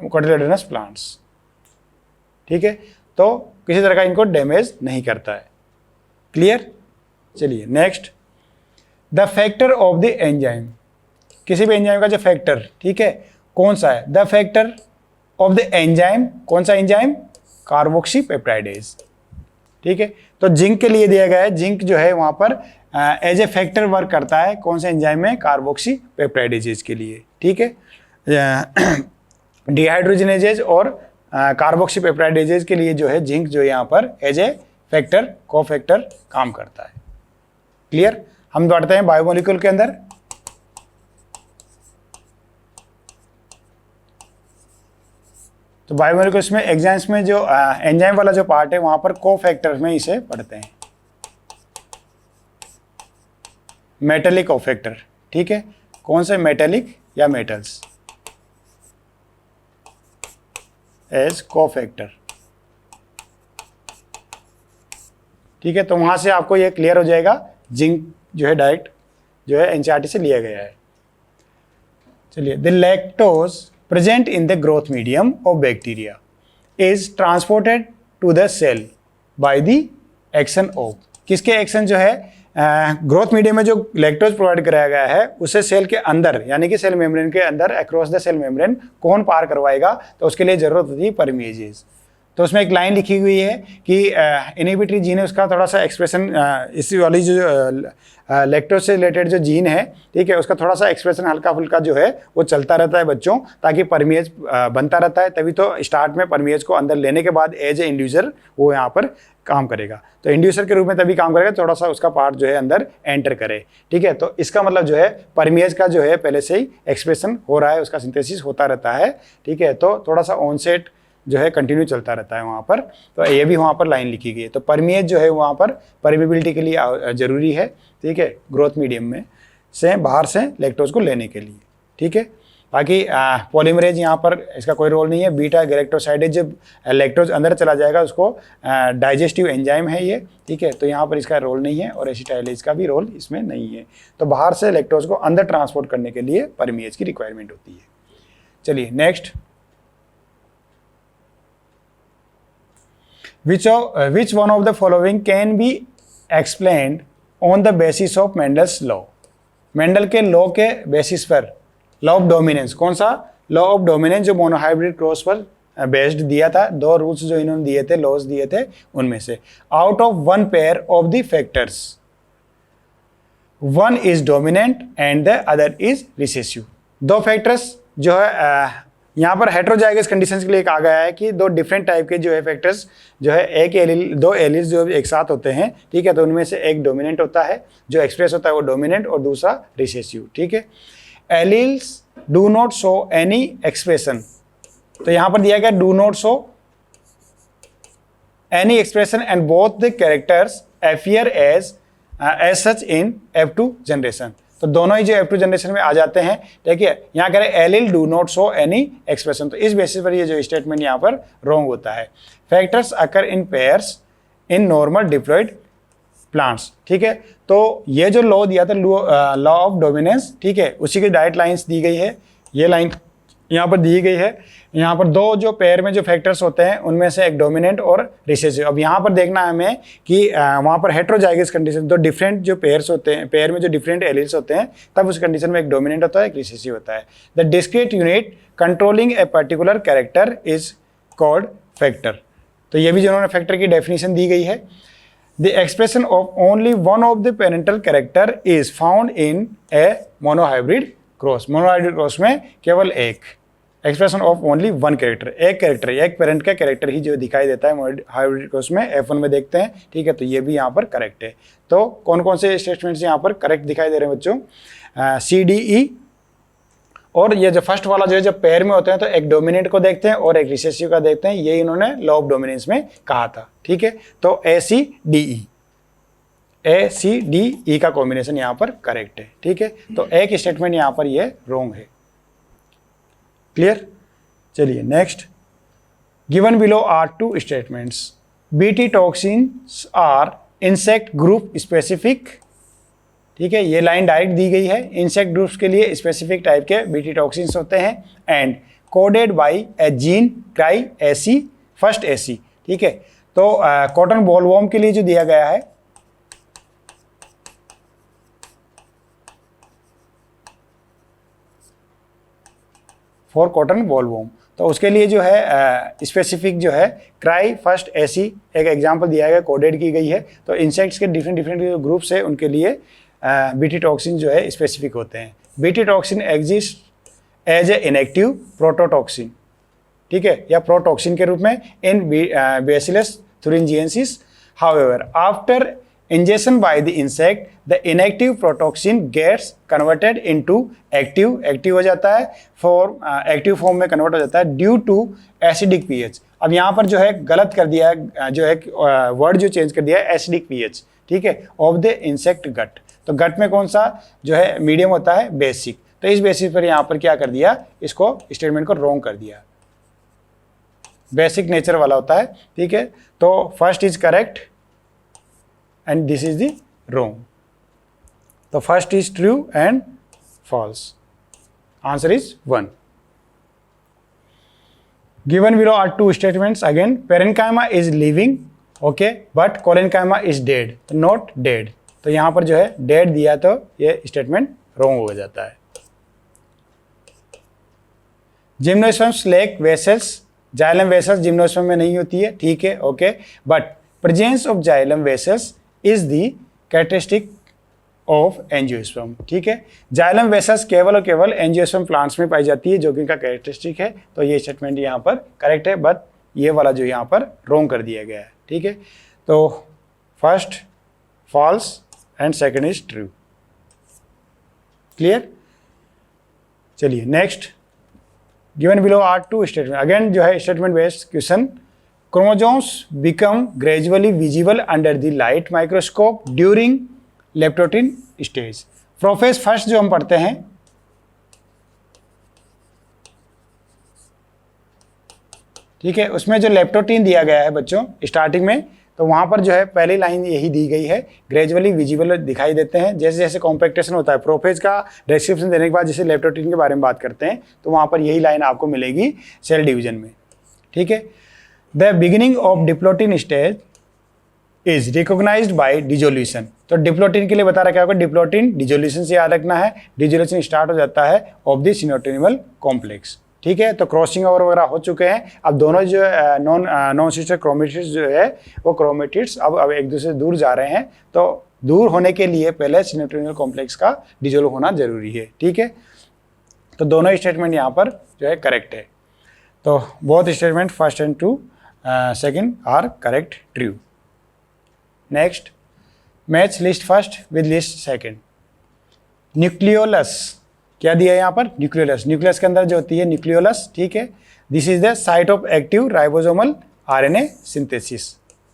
cotyledonous plants, ठीक है। तो किसी तरह का इनको डैमेज नहीं करता है। क्लियर? चलिए next, the factor of the enzyme, किसी भी एंजाइम का जो फैक्टर, ठीक है, कौन सा है, the factor of the enzyme, कौन सा एंजाइम, कार्बोक्सी पेप्टाइडेज, ठीक है। तो जिंक के लिए दिया गया है, जिंक जो है वहां पर एज ए फैक्टर वर्क करता है, कौन से एंजाइम में, कार्बोक्सी पेप्टाइडेजेज के लिए, ठीक है। डिहाइड्रोजनेजेज और कार्बोक्सी पेप्टाइडेजेज के लिए जो है जिंक जो है यहाँ पर एज ए फैक्टर, को फैक्टर काम करता है। क्लियर? हम बढ़ते हैं बायोमोलिक्यूल के अंदर। तो बायोमोलिक्यूल्स में एग्जाम्स में जो एंजाइम वाला जो पार्ट है वहां पर को फैक्टर में इसे पढ़ते हैं, मेटेलिक को फैक्टर, ठीक है। कौन से, मेटेलिक या मेटल्स एज को फैक्टर, ठीक है। तो वहां से आपको ये क्लियर हो जाएगा, जिंक जो है डायरेक्ट जो है एनसीईआरटी से लिया गया है। चलिए, the lactose present in the growth medium of bacteria is transported to the cell by the action of, किसके एक्शन जो है ग्रोथ मीडियम में जो लैक्टोज प्रोवाइड कराया गया है उसे सेल के अंदर यानी कि सेल मेम्ब्रेन के अंदर अक्रॉस द सेल मेम्ब्रेन कौन पार करवाएगा, तो उसके लिए जरूरत होती है परमिएजेज। तो उसमें एक लाइन लिखी हुई है कि इनहिबिटरी जीन है उसका थोड़ा सा एक्सप्रेशन, इसी वाली जो लैक्टोज से रिलेटेड जो जीन है, ठीक है, उसका थोड़ा सा एक्सप्रेशन हल्का फुल्का जो है वो चलता रहता है बच्चों, ताकि परमेज बनता रहता है। तभी तो स्टार्ट में परमेज को अंदर लेने के बाद एज ए इंड्यूसर वो यहाँ पर काम करेगा। तो इंड्यूसर के रूप में तभी काम करेगा, थोड़ा सा उसका पार्ट जो है अंदर एंटर करे, ठीक है। तो इसका मतलब जो है परमेज का जो है पहले से ही एक्सप्रेशन हो रहा है, उसका सिंथेसिस होता रहता है, ठीक है। तो थोड़ा सा ऑनसेट जो है कंटिन्यू चलता रहता है वहाँ पर। तो ये भी वहाँ पर लाइन लिखी गई है। तो परमेज जो है वहाँ पर परमेबिलिटी के लिए ज़रूरी है, ठीक है, ग्रोथ मीडियम में से बाहर से लैक्टोज को लेने के लिए, ठीक है। बाकी पॉलीमरेज यहाँ पर इसका कोई रोल नहीं है। बीटा गैलेक्टोसाइडेज जब लैक्टोज अंदर चला जाएगा उसको डाइजेस्टिव एंजाइम है ये, ठीक है, तो यहाँ पर इसका रोल नहीं है, और एसिटाइलेज का भी रोल इसमें नहीं है। तो बाहर से लैक्टोज को अंदर ट्रांसपोर्ट करने के लिए परमेज की रिक्वायरमेंट होती है। चलिए next, which one of the following can be explained on the basis of Mendel's law? Mendel के लॉ के बेसिस पर, लॉ ऑफ डोमिनेंस, कौन सा लॉ ऑफ डोमिनेंस जो मोनोहाइब्रिड क्रॉस पर बेस्ड दिया था, 2 रूल्स जो इन्होंने दिए थे, लॉज दिए थे, उनमें से out of one pair of the factors one is dominant and the other is recessive. 2 factors जो है यहाँ पर हेट्रोजाइगस कंडीशंस के लिए कहा गया है कि 2 डिफरेंट टाइप के जो है फैक्टर्स जो है एक एलील 2 एलील्स जो एक साथ होते हैं, ठीक है, तो उनमें से एक डोमिनेंट होता है, जो एक्सप्रेस होता है वो डोमिनेंट, और दूसरा रिसेसिव, ठीक है। Alleles do not show any expression, तो यहाँ पर दिया गया do not show any expression and both the characters appear as such in F2 generation. तो दोनों ही जो F2 जनरेशन में आ जाते हैं, ठीक है। यहाँ कह रहे allele do not show any expression, तो इस बेसिस पर ये जो स्टेटमेंट यहाँ पर रॉन्ग होता है। Factors occur in pairs in normal diploid plants, ठीक है। तो ये जो लॉ दिया था लॉ ऑफ डोमिनेंस, ठीक है, उसी की डायरेक्ट लाइंस दी गई है, ये लाइन यहाँ पर दी गई है। यहाँ पर 2 जो पेयर में जो फैक्टर्स होते हैं उनमें से एक डोमिनेंट और रिसेसिव। अब यहाँ पर देखना है हमें कि वहाँ पर हेट्रोजाइगस कंडीशन, 2 डिफरेंट जो पेयर्स होते हैं, पेयर में जो डिफरेंट एलील्स होते हैं, तब उस कंडीशन में एक डोमिनेंट होता है, एक रिसेसिव होता है। The discrete unit controlling a particular character is called factor. तो ये भी जिन्होंने फैक्टर की डेफिनेशन दी गई है। The expression of only one of the parental character is found in A monohybrid cross. Monohybrid cross में केवल एक expression of only one character, एक कैरेक्टर, एक पेरेंट का कैरेक्टर ही जो दिखाई देता है हाइब्रिड क्रॉस में, F1 में देखते हैं, ठीक है। तो ये भी यहाँ पर करेक्ट है। तो कौन कौन से स्टेटमेंट्स यहाँ पर करेक्ट दिखाई दे रहे हैं बच्चों? C, D, E। और ये जो फर्स्ट वाला जो है, जब पेयर में होते हैं तो एक डोमिनेंट को देखते हैं और एक रिसेसिव का देखते हैं, ये इन्होंने लॉ ऑफ डोमिनेंस में कहा था, ठीक है। तो A, C, D, E का कॉम्बिनेशन यहाँ पर करेक्ट है, ठीक है। तो एक स्टेटमेंट यहाँ पर ये रॉन्ग है। क्लियर? चलिए next, given below are 2 statements. BT toxins are insect group specific, ठीक है, ये लाइन डायरेक्ट दी गई है। इंसेक्ट ग्रुप्स के लिए स्पेसिफिक टाइप के बीटी टॉक्सिन्स होते हैं and coded by A gene cry AC first AC, ठीक है। तो कॉटन बॉलवॉर्म के लिए जो दिया गया है, फॉर कॉटन बॉलवॉर्म, तो उसके लिए जो है स्पेसिफिक जो है क्राई फर्स्ट एसी एक एग्जांपल दिया गया, कोडेड की गई है। तो इंसेक्ट्स के डिफरेंट डिफरेंट ग्रुप्स है, उनके लिए बीटी टॉक्सिन जो है स्पेसिफिक होते हैं। BT toxin exist as a inactive prototoxin, ठीक है, या प्रोटॉक्सिन के रूप में in Bacillus thuringiensis। However after ingestion by the insect, the inactive protoxin gets converted into active हो जाता है, एक्टिव फॉर्म में कन्वर्ट हो जाता है ड्यू टू एसिडिक पीएच। अब यहाँ पर जो है गलत कर दिया है, जो है वर्ड जो चेंज कर दिया है एसिडिक पीएच, ठीक है, ऑफ द इंसेक्ट गट। तो गट में कौन सा जो है मीडियम होता है? बेसिक। तो इस बेसिस पर यहाँ पर क्या कर दिया, इसको स्टेटमेंट को रॉन्ग कर दिया, बेसिक नेचर वाला होता है, ठीक है। तो first is correct and this is the wrong. The first is true and false. Answer is 1. Given below are 2 statements. Again, parenchyma is living, okay, but collenchyma is dead, not dead. तो यहाँ पर जो है dead दिया तो ये statement wrong हो जाता है। Gymnosperms lack vessels xylem vessels gymnosperm में नहीं होती है, ठीक है, okay, but presence of xylem vessels is the characteristic of angiosperm, ठीक है। जाइलम वेसल्स केवल और केवल एंजियोस्पर्म प्लांट्स में पाई जाती है, जो कि इनका कैरेक्टरिस्टिक है। तो ये स्टेटमेंट यहाँ पर करेक्ट है, बट ये वाला जो यहाँ पर रॉन्ग कर दिया गया है, ठीक है। तो first false and second is true, clear. चलिए next, given below are two statement, again जो है statement based question. Chromosomes become gradually visible under the light microscope during leptotene stage. Prophase first जो हम पढ़ते हैं, ठीक है, उसमें जो लेप्टोटिन दिया गया है बच्चों स्टार्टिंग में, तो वहां पर जो है पहली लाइन यही दी गई है, ग्रेजुअली विजिबल दिखाई देते हैं। जैसे जैसे कॉम्पैक्टेशन होता है, प्रोफेज का डिस्क्रिप्शन देने के बाद जैसे लेप्टोटिन के बारे में बात करते हैं, तो वहां पर यही लाइन आपको मिलेगी सेल डिवीजन में, ठीक है। The beginning of diplotene stage is recognised by dissolution. तो डिप्लोटिन के लिए बता रहा क्या होगा, डिप्लोटिन डिजोल्यूशन से याद रखना है, डिजोल्यूशन स्टार्ट हो जाता है ऑफ द सिनोटिनिमल कॉम्प्लेक्स, ठीक है। तो क्रॉसिंग ओवर वगैरह हो चुके हैं। अब दोनों जो नॉन सिस्टर क्रोमेटिड्स जो है वो क्रोमेटिड्स अब एक दूसरे से दूर जा रहे हैं, तो दूर होने के लिए पहले सिनोटिनिमल कॉम्प्लेक्स का डिजोल्व होना जरूरी है, ठीक है। तो दोनों स्टेटमेंट यहाँ पर जो है करेक्ट है। तो both statement first and two second are correct, true. Next, match list first with list second. Nucleolus क्या दिया है यहाँ पर, न्यूक्लियोलस, न्यूक्लियस के अंदर जो होती है न्यूक्लियोलस, ठीक है। This is the site of active ribosomal RNA synthesis.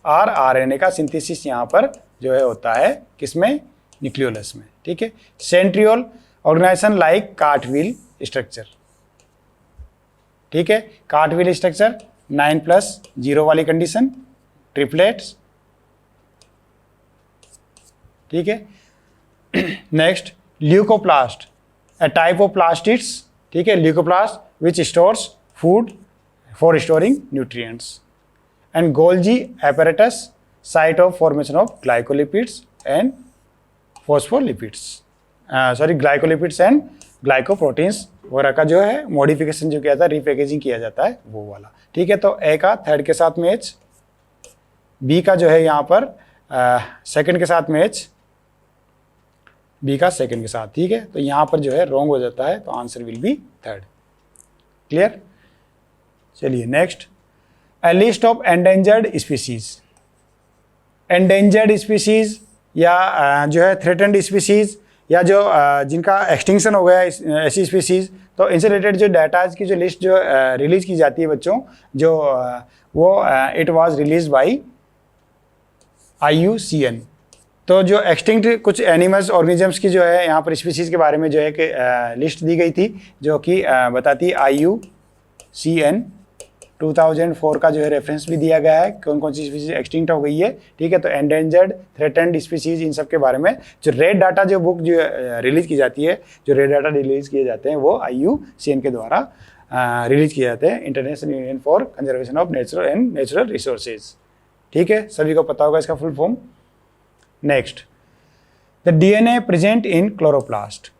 RNA का सिंथेसिस यहाँ पर जो है होता है किसमें, न्यूक्लियोलस में, ठीक है। Centriole organisation like cartwheel structure, ठीक है, कार्टविल स्ट्रक्चर 9+0 वाली कंडीशन, ट्रिपलेट्स, ठीक है। Next, leucoplast, a type of plastids, ठीक है, leucoplast which stores food for storing nutrients, and Golgi apparatus, site of formation of glycolipids and phospholipids, glycolipids and glycoproteins वगैरह का जो है मॉडिफिकेशन जो किया था, रिपैकेजिंग किया जाता है वो वाला, ठीक है। तो ए का थर्ड के साथ मैच, बी का जो है यहाँ पर सेकंड के साथ मैच, बी का सेकंड के साथ, ठीक है। तो यहाँ पर जो है रॉन्ग हो जाता है, तो answer will be third, clear. चलिए next, a list of endangered species. Endangered species या जो है थ्रेटेंड स्पीसीज या जो जिनका एक्सटिंक्शन हो गया ऐसी स्पीसीज, तो इनसे रिलेटेड जो डाटाज की जो लिस्ट जो रिलीज की जाती है बच्चों, जो वो it was release by IUCN। तो जो एक्सटिंक्ट कुछ एनिमल्स ऑर्गेनिजम्स की जो है यहाँ पर स्पीसीज के बारे में जो है कि लिस्ट दी गई थी, जो कि बताती है IUCN 2004 का जो है रेफरेंस भी दिया गया है, कौन कौन सी स्पीसीज एक्सटिंक्ट हो गई है, ठीक है। तो एंडेंजर्ड, थ्रेटेंड स्पीसीज, इन सब के बारे में जो रेड डाटा जो बुक जो रिलीज की जाती है, जो रेड डाटा रिलीज किए जाते हैं वो IUCN के द्वारा रिलीज किए जाते हैं, international union for conservation of natural resources, ठीक है। सभी को पता होगा इसका full form. Next, the DNA present in chloroplast.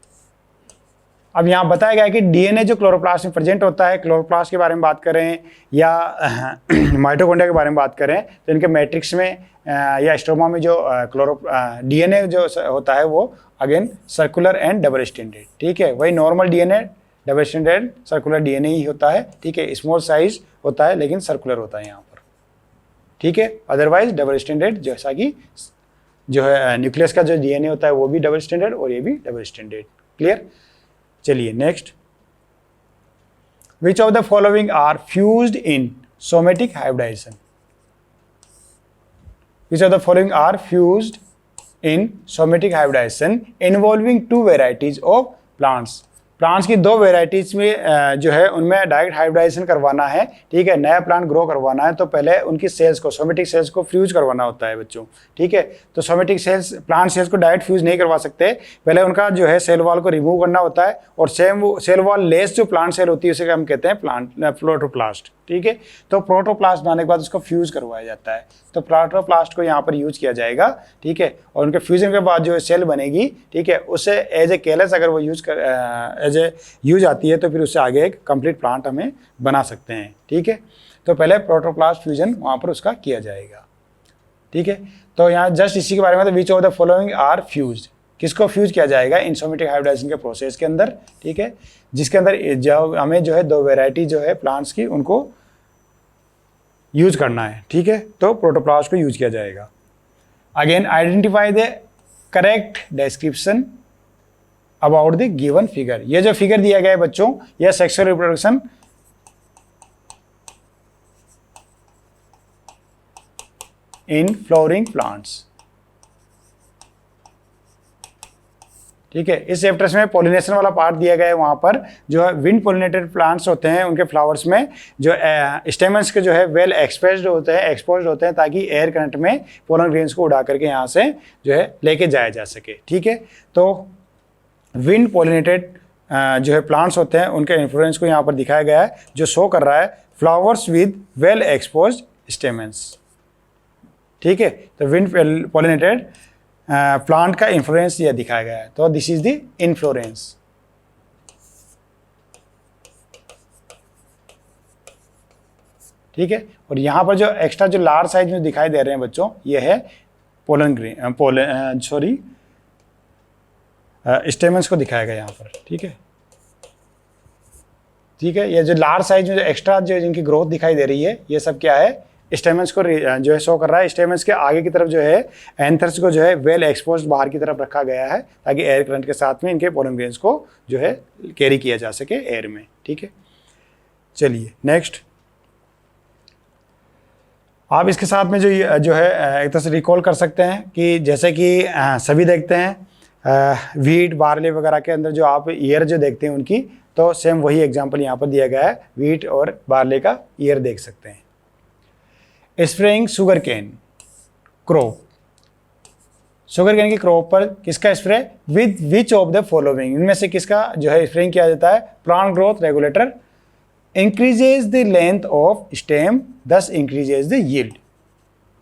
अब यहाँ बताया गया है कि DNA जो क्लोरोप्लास्ट में प्रेजेंट होता है, क्लोरोप्लास्ट के बारे में बात करें या माइटोकॉन्ड्रिया के बारे में बात करें, तो इनके मैट्रिक्स में या स्ट्रोमा में जो DNA जो होता है वो again circular and double standard, ठीक है। वही normal DNA double standard circular DNA ही होता है, ठीक है। स्मॉल साइज होता है लेकिन सर्कुलर होता है यहाँ पर, ठीक है। अदरवाइज डबल स्टैंडर्ड, जैसा कि जो है न्यूक्लियस का जो DNA होता है वो भी डबल स्टैंडर्ड और ये भी डबल स्टैंडर्ड, क्लियर। चलिए next, which of the following are fused in somatic hybridisation. Which of the following are fused in somatic hybridisation involving 2 varieties of plants. Plants की 2 वेराइटीज में जो है उनमें डायरेक्ट हाइब्रिडाइजेशन करवाना है, ठीक है। नया प्लांट ग्रो करवाना है तो पहले उनकी सेल्स को, सोमेटिक सेल्स को फ्यूज करवाना होता है बच्चों, ठीक है। तो सोमेटिक सेल्स, प्लांट सेल्स को डायरेक्ट फ्यूज नहीं करवा सकते, पहले उनका जो है सेल वॉल को रिमूव करना होता है, और सेल वॉल लेस जो प्लांट सेल होती है उसे हम कहते हैं प्रोटोप्लास्ट, ठीक है। तो प्रोटोप्लास्ट बनाने के बाद उसको फ्यूज करवाया जाता है, तो प्रोटोप्लास्ट को यहाँ पर यूज किया जाएगा, ठीक है। और उनके फ्यूजन के बाद जो सेल बनेगी, ठीक है, उससे एज ए केलस अगर वो यूज आती है तो फिर उससे आगे एक कंप्लीट प्लांट हमें बना सकते हैं, ठीक है। तो पहले प्रोटोप्लास्ट फ्यूजन वहाँ पर उसका किया जाएगा। ठीक है, तो यहाँ जस्ट इसी के बारे में, तो which of the following are fused, किसको फ्यूज किया जाएगा इंसोमेटिक हाइब्रिडाइजेशन के प्रोसेस के अंदर। ठीक है, जिसके अंदर जो हमें जो है दो वेराइटी जो है प्लांट्स की उनको यूज करना है। ठीक है, तो प्रोटोप्लास्ट को यूज किया जाएगा। Again identify the correct description about the given figure. ये जो फिगर दिया गया है बच्चों, यह sexual reproduction in flowering plants. ठीक है, इस चैप्टर्स में पॉलिनेशन वाला पार्ट दिया गया है। वहाँ पर जो है विंड पॉलिनेटेड प्लांट्स होते हैं, उनके फ्लावर्स में जो स्टेमन्स के जो है वेल एक्सपोज्ड होते हैं ताकि एयर करंट में पोलन ग्रेन्स को उड़ा करके यहाँ से जो है लेके जाया जा सके। ठीक है, तो विंड पॉलिनेटेड जो है प्लांट्स होते हैं उनके इन्फ्लुएंस को यहाँ पर दिखाया गया है, जो शो कर रहा है flowers with well exposed stamens. ठीक है, तो विंड पॉलिनेटेड प्लांट का इन्फ्लोरेंस यह दिखाया गया है, तो दिस इज द इन्फ्लोरेंस। ठीक है, और यहाँ पर जो एक्स्ट्रा जो लार्ज साइज में दिखाई दे रहे हैं बच्चों, ये है स्टेमन्स को दिखाया गया यहाँ पर। ठीक है, ठीक है, ये जो लार्ज साइज में जो एक्स्ट्रा जो जिनकी ग्रोथ दिखाई दे रही है, ये सब क्या है स्टेमन्स को जो है शो कर रहा है। स्टेमन्स के आगे की तरफ जो है एंथर्स को जो है वेल एक्सपोज्ड बाहर की तरफ रखा गया है ताकि एयर करंट के साथ में इनके पोलन ग्रेन्स को जो है कैरी किया जा सके एयर में। ठीक है, चलिए नेक्स्ट, आप इसके साथ में जो है एक तरह से रिकॉल कर सकते हैं कि जैसे कि सभी देखते हैं वीट बार्ले वगैरह के अंदर जो आप ईयर जो देखते हैं उनकी, तो सेम वही एग्जाम्पल यहाँ पर दिया गया है, वीट और बार्ले का ईयर देख सकते हैं। Spraying sugarcane crop, sugarcane की क्रॉप पर किसका spray, with which of the following, इनमें से किसका जो है स्प्रेइंग किया जाता है। Plant growth regulator increases the length of stem thus increases the yield.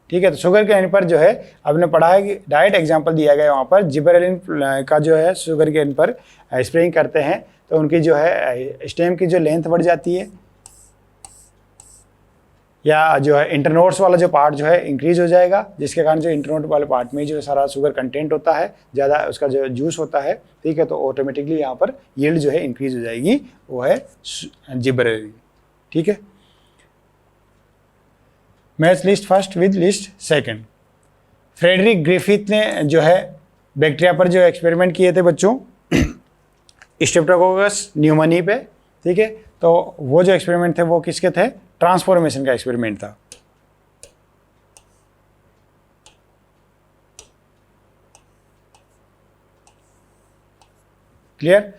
ठीक है, तो शुगर केन पर जो है आपने पढ़ा है कि डायरेक्ट एग्जांपल दिया गया है वहाँ पर, जिबरेलिन का जो है शुगर केन पर स्प्रेइंग करते हैं तो उनकी जो है स्टेम की जो लेंथ बढ़ जाती है, या जो है इंटरनोड्स वाला जो पार्ट जो है इंक्रीज हो जाएगा, जिसके कारण जो इंटरनोड वाले पार्ट में जो सारा शुगर कंटेंट होता है, ज़्यादा उसका जो जूस होता है। ठीक है, तो ऑटोमेटिकली यहाँ पर यील्ड जो है इंक्रीज हो जाएगी, वो है जिबरेलिन। ठीक है, match list first with list second. Frederick Griffith ने जो है बैक्टीरिया पर जो एक्सपेरिमेंट किए थे बच्चों स्ट्रेप्टोकोकस न्यूमोनी पे। ठीक है, तो वो जो एक्सपेरिमेंट थे वो किसके थे, ट्रांसफॉर्मेशन का एक्सपेरिमेंट था। Clear,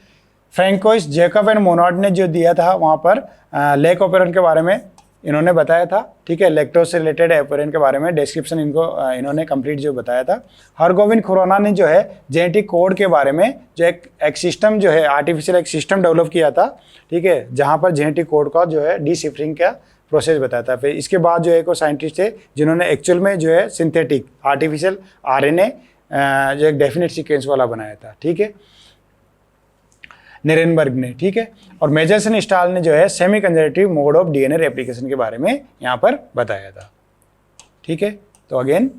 François, Jacob and Monod ने जो दिया था वहाँ पर लेक ओपेरन के बारे में इन्होंने बताया था। ठीक है, लैक्टोज से रिलेटेड ओपेरन के बारे में डिस्क्रिप्शन इन्होंने कंप्लीट जो बताया था। हरगोविंद खुराना ने जो है जेनेटिक कोड के बारे में जो एक सिस्टम जो है आर्टिफिशियल एक सिस्टम डेवलप किया था। ठीक है, जहाँ पर जेनेटिक कोड का जो है डिसिफरिंग का प्रोसेस बताया था। फिर इसके बाद जो एक और साइंटिस्ट थे जिन्होंने एक्चुअल में जो है सिंथेटिक आर्टिफिशियल आरएनए जो एक डेफिनेट सीक्वेंस वाला बनाया था। ठीक है, निरेनबर्ग ने। ठीक है, और मेजरसन स्टाल ने जो है semi conservative mode of DNA replication के बारे में यहाँ पर बताया था। ठीक है, तो अगेन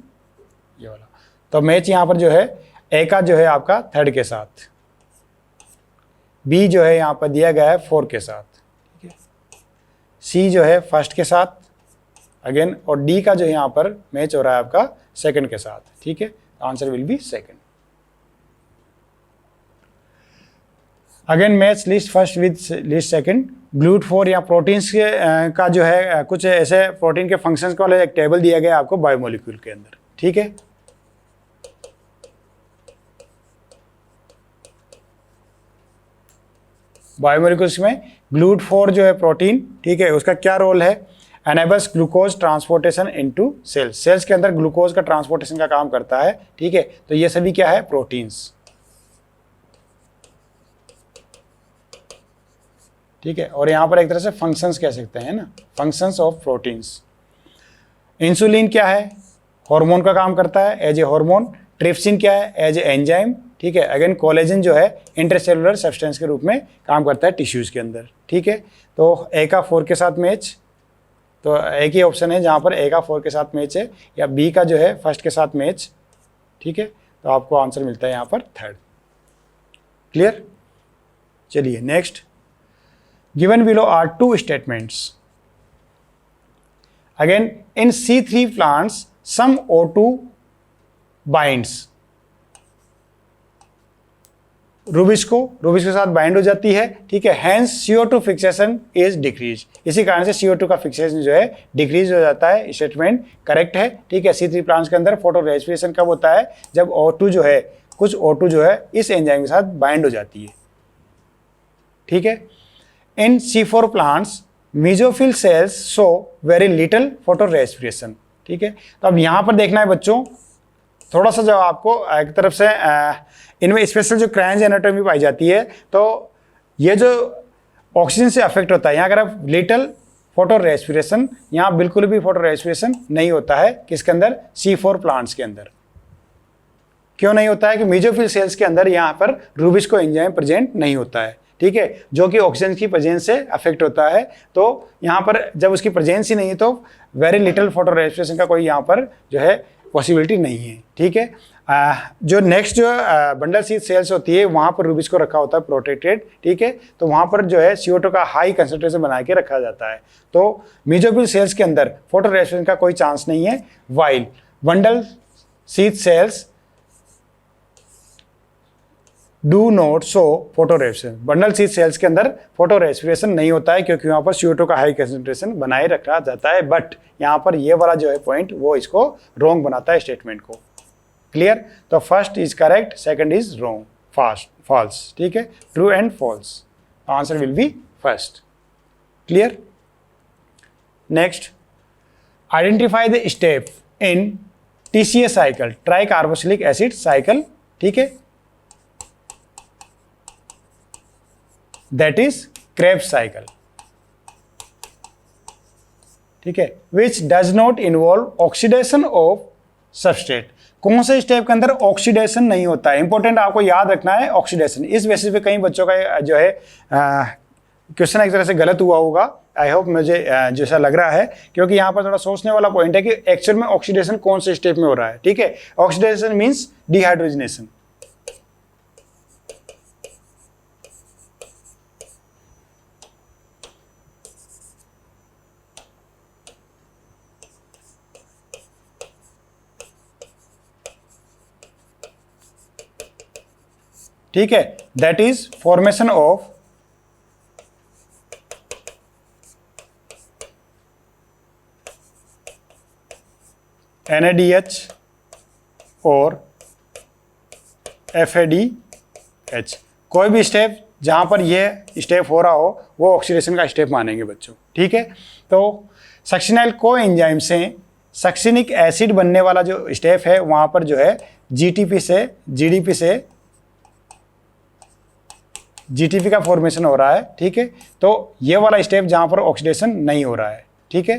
ये वाला, तो मैच यहाँ पर जो है ए का जो है आपका थर्ड के साथ, बी जो है यहाँ पर दिया गया है 4 के साथ, ठीक है, सी जो है फर्स्ट के साथ अगेन, और डी का जो है यहाँ पर मैच हो रहा है आपका सेकंड के साथ। ठीक है, answer will B second. Again match list first with list second. GLUT4 या प्रोटीन्स के का जो है कुछ ऐसे प्रोटीन के फंक्शंस का वाला एक टेबल दिया गया आपको बायोमोलिक्यूल के अंदर। ठीक है, बायोमोलिक्यूल्स में GLUT4 जो है प्रोटीन, ठीक है, उसका क्या रोल है, enables glucose transportation into cells, cells के अंदर ग्लूकोज का ट्रांसपोर्टेशन का काम करता है। ठीक है, तो ये सभी क्या है, प्रोटीन्स। ठीक है, और यहाँ पर एक तरह से फंक्शंस कह सकते हैं ना, फंक्शंस ऑफ प्रोटीन्स। इंसुलिन क्या है, हार्मोन का काम करता है एज ए हार्मोन। ट्रिप्सिन क्या है, एज ए एंजाइम। ठीक है, अगेन कोलेजन जो है इंटरसेलुलर सब्सटेंस के रूप में काम करता है टिश्यूज के अंदर। ठीक है, तो ए का 4 के साथ मैच, तो एक ही ऑप्शन है जहाँ पर ए का 4 के साथ मैच है, या बी का जो है फर्स्ट के साथ मैच। ठीक है, तो आपको आंसर मिलता है यहाँ पर थर्ड। क्लियर? चलिए next, given below are two statements. Again in C3 plants some O2 binds, रूबिस के साथ बाइंड हो जाती है। ठीक है, hence CO2 fixation is decrease, इसी कारण से CO2 का फिक्सेशन जो है डिक्रीज हो जाता है। स्टेटमेंट करेक्ट है। ठीक है, C3 प्लांट्स के अंदर फोटो रेस्पिरेशन कब होता है? जब O2 जो है, कुछ O2 जो है इस एंजाइम के साथ बाइंड हो जाती है। ठीक है, इन C4 plants mesophyll cells show very little photo respiration. ठीक है, तो अब यहाँ पर देखना है बच्चों, थोड़ा सा जो आपको एक तरफ से इनमें स्पेशल जो क्रायंज एनाटॉमी पाई जाती है, तो ये जो ऑक्सीजन से अफेक्ट होता है, यहाँ अगर आप लिटिल फोटो रेस्पिरेशन, यहाँ बिल्कुल भी फोटो रेस्पिरेशन नहीं होता है। किसके अंदर? C4 प्लांट्स के अंदर। क्यों नहीं होता है? कि मेसोफिल सेल्स के अंदर यहाँ पर रूबिस्को एंजाइम प्रेजेंट नहीं होता है। ठीक है, जो कि ऑक्सीजन की प्रेजेंस से अफेक्ट होता है। तो यहाँ पर जब उसकी प्रेजेंस ही नहीं है तो वेरी लिटिल फोटो रेस्पिरेशन का कोई यहाँ पर जो है पॉसिबिलिटी नहीं है। ठीक है, जो नेक्स्ट जो बंडल सीथ सेल्स होती है वहाँ पर रूबिस्को रखा होता है प्रोटेक्टेड। ठीक है, तो वहाँ पर जो है CO2 का हाई कंसंट्रेशन बना के रखा जाता है। तो मेसोफिल सेल्स के अंदर फोटो रेस्पिरेशन का कोई चांस नहीं है। While bundle sheath cells do not show photorespiration, bundle sheath cells के अंदर फोटो रेस्पिरेशन नहीं होता है, क्योंकि वहाँ पर CO2 का हाई कंसंट्रेशन बनाए रखा जाता है। बट यहाँ पर ये वाला जो है पॉइंट वो इसको रॉन्ग बनाता है स्टेटमेंट को। क्लियर? तो first is correct, second is wrong, false. ठीक है, true and false, answer will be first. Clear? Next, identify the step in TCA cycle, tricarboxylic acid cycle. ठीक है, दैट इज क्रेब्स साइकिल। ठीक है, which does not involve oxidation of substrate, कौन से step के अंदर oxidation नहीं होता है? इंपॉर्टेंट आपको याद रखना है ऑक्सीडेशन। इस बेसिस पे कई बच्चों का जो है क्वेश्चन एक तरह से गलत हुआ होगा। आई होप मुझे जैसा लग रहा है, क्योंकि यहाँ पर थोड़ा सोचने वाला पॉइंट है कि एक्चुअल में ऑक्सीडेशन कौन से स्टेप में हो रहा है। ठीक है, ऑक्सीडेशन मीन्स डिहाइड्रोजनेशन। ठीक है, that is formation of NADH और FADH। कोई भी स्टेप जहां पर ये स्टेप हो रहा हो वो ऑक्सीडेशन का स्टेप मानेंगे बच्चों। ठीक है, तो सक्सिनाइल को एंजाइम से सक्सिनिक एसिड बनने वाला जो स्टेप है वहां पर जो है GTP से GTP का फॉर्मेशन हो रहा है। ठीक है, तो ये वाला स्टेप जहां पर ऑक्सीडेशन नहीं हो रहा है। ठीक है,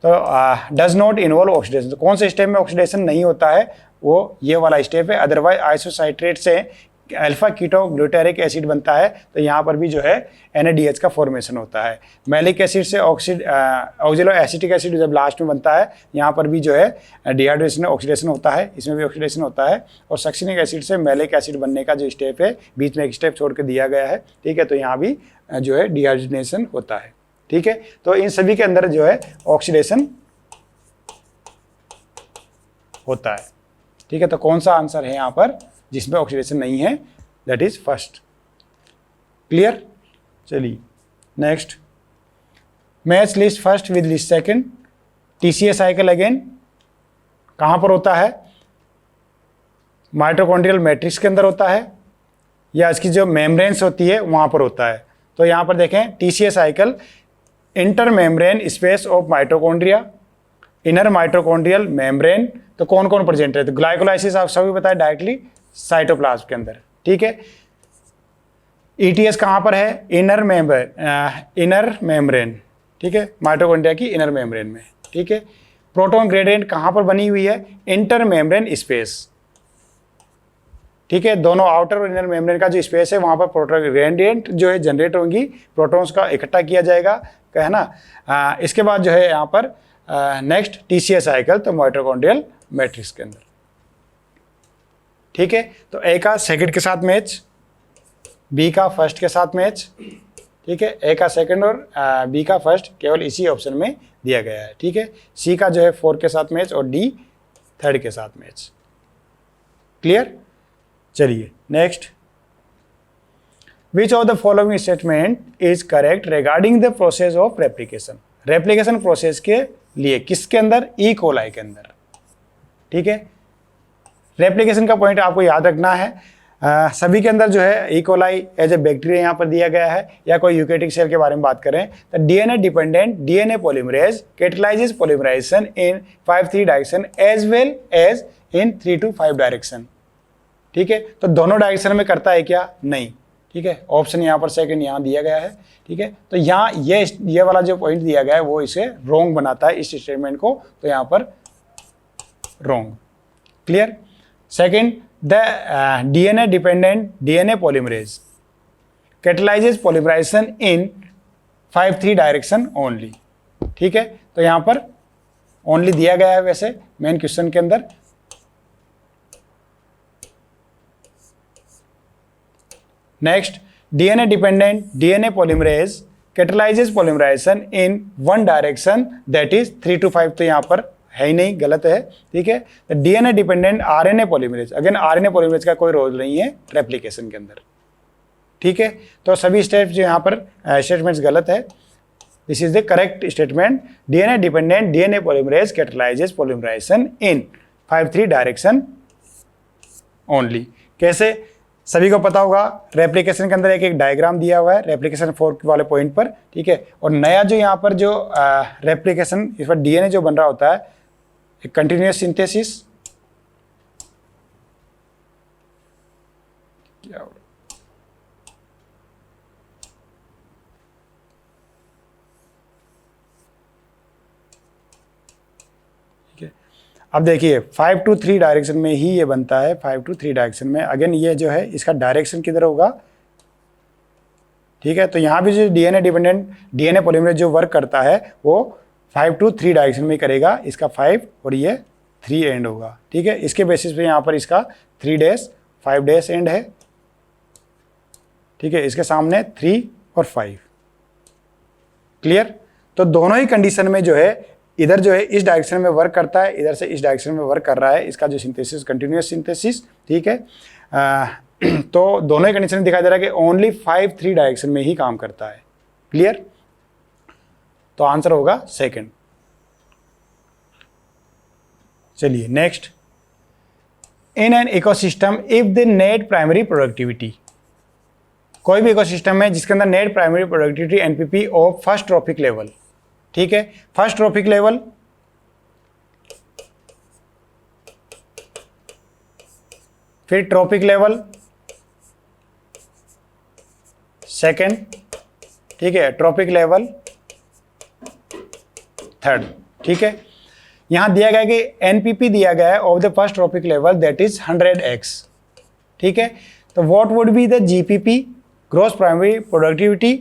तो डज नॉट इन्वॉल्व ऑक्सीडेशन, तो कौन से स्टेप में ऑक्सीडेशन नहीं होता है? वो ये वाला स्टेप है। अदरवाइज आइसोसाइट्रेट से अल्फा कीटो ग्लूटारिक एसिड बनता है, तो यहाँ पर भी जो है NADH का फॉर्मेशन होता है। मैलिक एसिड से ऑक्सिलो एसिटिक एसिड जब लास्ट में बनता है, यहाँ पर भी जो है डिहाइड्रेशन ऑक्सीडेशन होता है, इसमें भी ऑक्सीडेशन होता है। और सक्सिनिक एसिड से मैलिक एसिड बनने का जो स्टेप है, बीच में एक स्टेप छोड़ के दिया गया है। ठीक है, तो यहाँ भी जो है डिहाइड्रेशन होता है। ठीक है, तो इन सभी के अंदर जो है ऑक्सीडेशन होता है। ठीक है, तो कौन सा आंसर है यहाँ पर जिसमें ऑक्सीडेशन नहीं है? That is first. क्लियर? चलिए next, match list first with list second. TCA cycle again कहाँ पर होता है? माइटोकॉन्ड्रियल मैट्रिक्स के अंदर होता है, या इसकी जो मेम्ब्रेन्स होती है वहाँ पर होता है। तो यहाँ पर देखें, TCA cycle inter membrane space of mitochondria, inner mitochondrial membrane. तो कौन कौन प्रेजेंट है? तो ग्लाइकोलाइसिस आप सभी बताए डायरेक्टली साइटोप्लाज्म के अंदर। ठीक है, ETS कहाँ पर है? Inner membrane. ठीक है, माइटोकॉन्ड्रिया की इनर मेम्ब्रेन में। ठीक है, प्रोटॉन ग्रेडियंट कहाँ पर बनी हुई है? Inter membrane space. ठीक है, दोनों आउटर और इनर मेम्ब्रेन का जो स्पेस है वहाँ पर प्रोटॉन ग्रेडियंट जो है जनरेट होंगी, प्रोटॉन्स का इकट्ठा किया जाएगा, है ना। इसके बाद जो है यहाँ पर नेक्स्ट TCA साइकिल, तो माइटोकॉन्ड्रियल मैट्रिक्स के अंदर, ठीक है। तो A का सेकंड के साथ मैच, B का फर्स्ट के साथ मैच, ठीक है। A का सेकंड और B का फर्स्ट केवल इसी ऑप्शन में दिया गया है, ठीक है। C का जो है 4 के साथ मैच और D थर्ड के साथ मैच। क्लियर? चलिए next, which of the following statement is correct regarding the process of replication. Replication process के लिए किसके अंदर? ई कोलाई के अंदर, ठीक है। रेप्लिकेशन का पॉइंट आपको याद रखना है, सभी के अंदर जो है E coli as a bacteria यहाँ पर दिया गया है, या कोई यूकेरियोटिक सेल के बारे में बात करें तो DNA dependent DNA polymerase catalyses polymerisation in 5-3 direction as well as in 3-5 direction, ठीक है। तो दोनों डायरेक्शन में करता है क्या? नहीं, ठीक है। ऑप्शन यहाँ पर सेकंड यहाँ दिया गया है, ठीक है। तो यहाँ ये वाला जो पॉइंट दिया गया है वो इसे रॉन्ग बनाता है, इस स्टेटमेंट को, तो यहाँ पर wrong. Clear? Second, the DNA dependent DNA polymerase catalyses polymerisation in 5-3 direction only, ठीक है। तो यहाँ पर ओनली दिया गया है वैसे मेन क्वेश्चन के अंदर। Next, DNA dependent DNA polymerase catalyses polymerisation in 1 direction that is 3-5, तो यहाँ पर है ही नहीं, गलत है, ठीक है। तो DNA dependent RNA polymerase, again RNA polymerase का कोई रोल नहीं है रेप्लिकेशन के अंदर, ठीक है। तो सभी स्टेप जो यहाँ पर स्टेटमेंट्स गलत है। This is the correct statement, DNA dependent DNA polymerase catalyses polymerisation in 5-3 direction only. कैसे? सभी को पता होगा, रेप्लिकेशन के अंदर एक डायग्राम दिया हुआ है रेप्लिकेशन 4 वाले पॉइंट पर, ठीक है। और नया जो यहाँ पर जो रेप्लिकेशन, इस पर DNA जो बन रहा होता है, एक कंटिन्यूअस सिंथेसिस, क्या अब देखिए 5-3 डायरेक्शन में ही ये बनता है, 5-3 डायरेक्शन में। अगेन ये जो है इसका डायरेक्शन किधर होगा, ठीक है। तो यहाँ भी जो DNA डिपेंडेंट DNA पॉलीमरेज जो वर्क करता है वो 5-3 डायरेक्शन में करेगा, इसका 5 और ये 3 एंड होगा, ठीक है। इसके बेसिस पे यहाँ पर इसका 3 डैश 5 डैश एंड है, ठीक है। इसके सामने 3 और 5। क्लियर? तो दोनों ही कंडीशन में जो है, इधर जो है इस डायरेक्शन में वर्क करता है, इधर से इस डायरेक्शन में वर्क कर रहा है, इसका जो सिंथेसिस कंटिन्यूअस सिंथेसिस, ठीक है। तो दोनों ही कंडीशन में दिखाई दे रहा है कि ओनली 5-3 डायरेक्शन में ही काम करता है। क्लियर? तो आंसर होगा सेकंड। चलिए next, in an ecosystem if the net primary productivity, कोई भी इकोसिस्टम है जिसके अंदर net primary productivity NPP of first trophic level, ठीक है। फर्स्ट ट्रॉपिक लेवल, फिर ट्रॉपिक लेवल सेकंड, ठीक है। ट्रॉपिक लेवल थर्ड, ठीक है। यहां दिया गया कि NPP दिया गया है of the first trophic level that is 100x, ठीक है। तो what would be the GPP gross primary productivity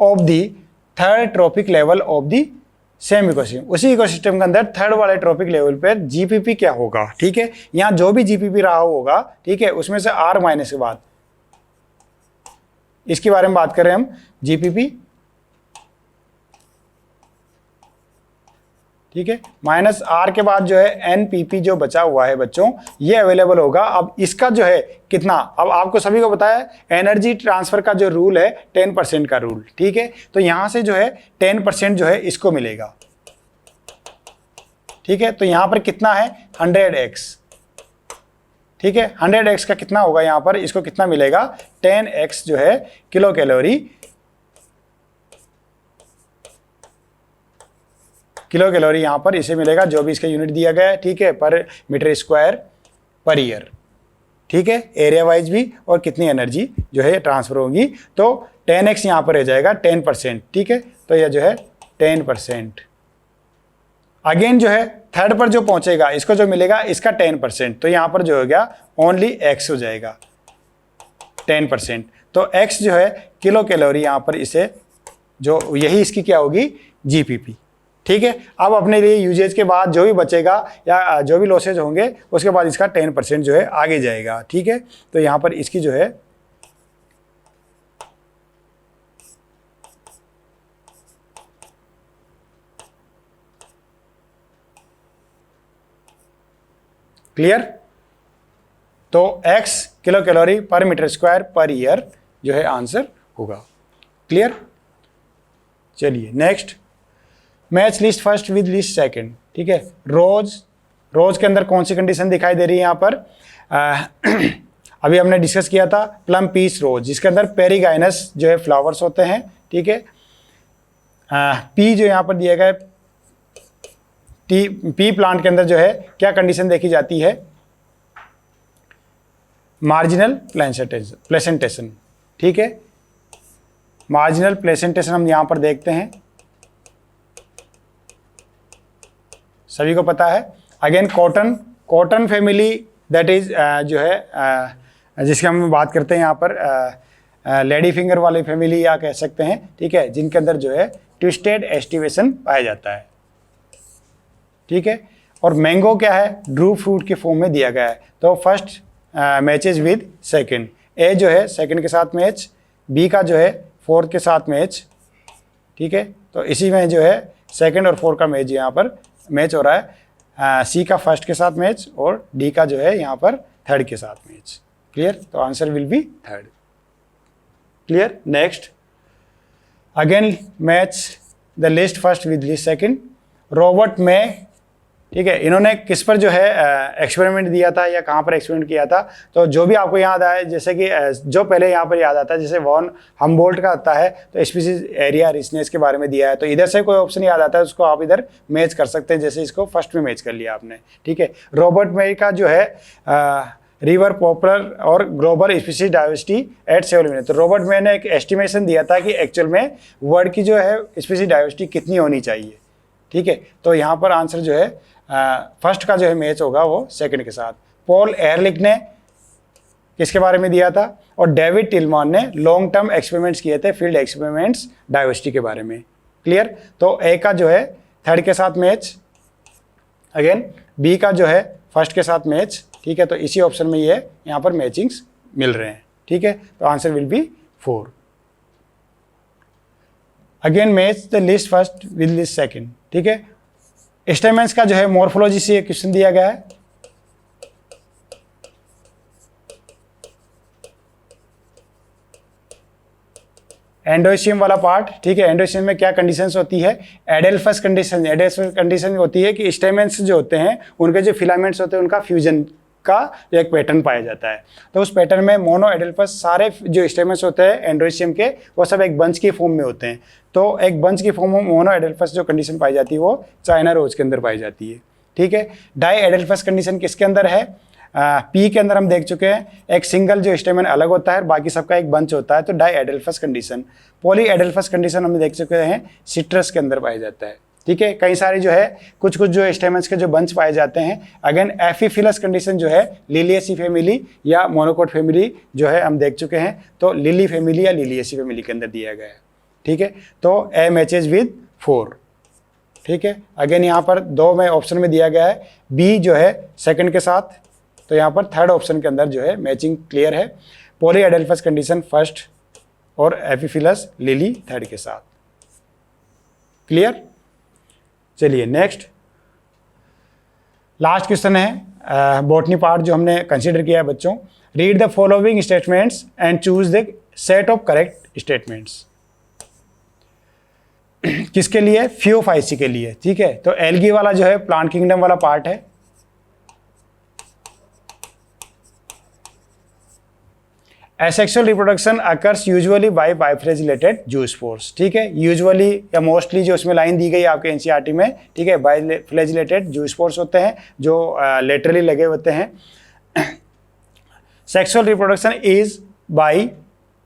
of the third trophic level of the same ecosystem. उसी इकोसिस्टम के अंदर थर्ड वाले ट्रॉपिक लेवल पर GPP क्या होगा, ठीक है। यहां जो भी GPP रहा होगा, ठीक है, उसमें से R माइनस के बाद, इसके बारे में बात करें हम, GPP, ठीक है, माइनस R के बाद जो है NPP जो बचा हुआ है बच्चों, ये अवेलेबल होगा। अब इसका जो है कितना, अब आपको सभी को पता है एनर्जी ट्रांसफर का जो रूल है 10% का रूल, ठीक है। तो यहां से जो है 10% जो है इसको मिलेगा, ठीक है। तो यहां पर कितना है 100x, ठीक है। 100x का कितना होगा यहां पर, इसको कितना मिलेगा 10x जो है किलो कैलोरी, किलो कैलोरी यहाँ पर इसे मिलेगा, जो भी इसका यूनिट दिया गया है, ठीक है, पर मीटर स्क्वायर पर ईयर, ठीक है, एरिया वाइज भी, और कितनी एनर्जी जो है ट्रांसफर होगी। तो 10x यहाँ पर रह जाएगा 10%, ठीक है। तो यह जो है 10%। अगेन जो है थर्ड पर जो पहुंचेगा इसको जो मिलेगा इसका 10%, तो यहाँ पर जो हो गया ओनली x हो जाएगा 10%। तो x जो है किलो कैलोरी यहाँ पर इसे जो यही इसकी क्या होगी, जीपीपी। ठीक है, अब अपने लिए यूजेज के बाद जो भी बचेगा या जो भी लॉसेज होंगे उसके बाद इसका 10% जो है आगे जाएगा। ठीक है, तो यहाँ पर इसकी जो है क्लियर, तो x किलो कैलोरी पर मीटर स्क्वायर पर ईयर जो है आंसर होगा। क्लियर, चलिए next, match list first with list second. ठीक है, रोज के अंदर कौन सी कंडीशन दिखाई दे रही है यहाँ पर, अभी हमने डिस्कस किया था प्लम पीस रोज, जिसके अंदर पेरिगाइनस जो है फ्लावर्स होते हैं। ठीक है, पी जो यहाँ पर दिया गया है, पी प्लांट के अंदर जो है क्या कंडीशन देखी जाती है, मार्जिनल प्लेसेंटेशन। ठीक है, मार्जिनल प्लेसेंटेशन हम यहाँ पर देखते हैं, सभी को पता है। Again cotton family, that is जो है जिसकी हम बात करते हैं यहाँ पर लेडी फिंगर वाली फैमिली या कह सकते हैं। ठीक है, जिनके अंदर जो है ट्विस्टेड एस्टिवेशन पाया जाता है। ठीक है, और मैंगो क्या है, ड्रू फ्रूट के फॉर्म में दिया गया है। तो फर्स्ट मैचेज विद सेकंड, ए जो है सेकंड के साथ मैच, बी का जो है फोर्थ के साथ मैच। ठीक है, तो इसी में जो है सेकंड और फोर्थ का मैच यहाँ पर मैच हो रहा है, सी का फर्स्ट के साथ मैच और डी का जो है यहाँ पर थर्ड के साथ मैच। क्लियर, तो answer will be third. Clear, next, again match the list first with list second, Robert में। ठीक है, इन्होंने किस पर जो है एक्सपेरिमेंट दिया था या कहाँ पर एक्सपेरिमेंट किया था, तो जो भी आपको याद आए, जैसे कि जो पहले यहाँ पर याद आता है, जैसे वॉन हमबोल्ट का आता है तो स्पीसीज एरिया रिचनेस के बारे में दिया है, तो इधर से कोई ऑप्शन याद आता है उसको आप इधर मैच कर सकते हैं, जैसे इसको फर्स्ट में मैच कर लिया आपने। ठीक है, रॉबर्ट में का जो है रिवर पॉपुलर और global species diversity eight 7 million, तो रॉबर्ट में ने एक एस्टिमेशन दिया था कि एक्चुअल में वर्ल्ड की जो है स्पीसीज डाइवर्सिटी कितनी होनी चाहिए। ठीक है, तो यहाँ पर आंसर जो है फर्स्ट का जो है मैच होगा वो सेकंड के साथ। पॉल एहरलिच ने किसके बारे में दिया था, और डेविड टिलमान ने लॉन्ग टर्म एक्सपेरिमेंट्स किए थे, फील्ड एक्सपेरिमेंट्स डाइवर्सिटी के बारे में। क्लियर, तो ए का जो है थर्ड के साथ मैच, अगेन बी का जो है फर्स्ट के साथ मैच। ठीक है, तो इसी ऑप्शन में ये यहाँ पर मैचिंग्स मिल रहे हैं। ठीक है, तो answer will B 4। Again match the list first with list second. ठीक है, स्टेमेंस का जो है मॉर्फोलॉजी से क्वेश्चन दिया गया है। एंडोसियम वाला पार्ट। ठीक है, एंडोसियम में क्या कंडीशंस होती है, एडेल्फस कंडीशन होती है कि स्टेमेंस जो होते हैं उनके जो फिलामेंट्स होते हैं उनका फ्यूजन का एक पैटर्न पाया जाता है। तो उस पैटर्न में मोनो एडेल्फस सारे जो स्टेमेंस होते हैं एंडोसियम के वो सब एक बंच की फॉर्म में होते हैं। तो एक बंच की फॉर्म में मोनो एडेल्फस जो कंडीशन पाई जाती है वो चाइना रोज के अंदर पाई जाती है। ठीक है, डाई एडेल्फस कंडीशन किसके अंदर है, पी के अंदर हम देख चुके हैं, एक सिंगल जो स्टेमन अलग होता है बाकी सबका एक बंच होता है, तो डाई एडेल्फस कंडीशन। पॉली एडेल्फस कंडीशन हम देख चुके हैं सिट्रस के अंदर पाया जाता है। ठीक है, कई सारे जो है कुछ जो स्टेमन्स के जो बंच पाए जाते हैं। अगेन एफिफिलस कंडीशन जो है लिलियसी फैमिली या मोनोकोट फैमिली जो है हम देख चुके हैं, तो लिली फैमिली या लिलियसी फैमिली के अंदर दिया गया है। ठीक है, तो ए मैचेज विद 4। ठीक है, अगेन यहाँ पर 2 में ऑप्शन में दिया गया है, बी जो है सेकंड के साथ, तो यहाँ पर थर्ड ऑप्शन के अंदर जो है मैचिंग क्लियर है, पॉली एडेल्फस कंडीशन फर्स्ट और एफिफिलस लिली थर्ड के साथ। क्लियर, चलिए नेक्स्ट लास्ट क्वेश्चन है बॉटनी पार्ट जो हमने कंसीडर किया है बच्चों। Read the following statements and choose the set of correct statements. किसके लिए, फियोफाइसी के लिए। ठीक है, तो एल्गी वाला जो है प्लांट किंगडम वाला पार्ट है। Asexual reproduction occurs usually by biflagellated zoospores. ठीक है, यूजुअली या मोस्टली जो इसमें लाइन दी गई आपके एनसीईआरटी में, ठीक है, बाइफ्लेजिलेटेड जूस्पोर्स होते हैं जो लेटरली लगे होते हैं। Sexual reproduction is by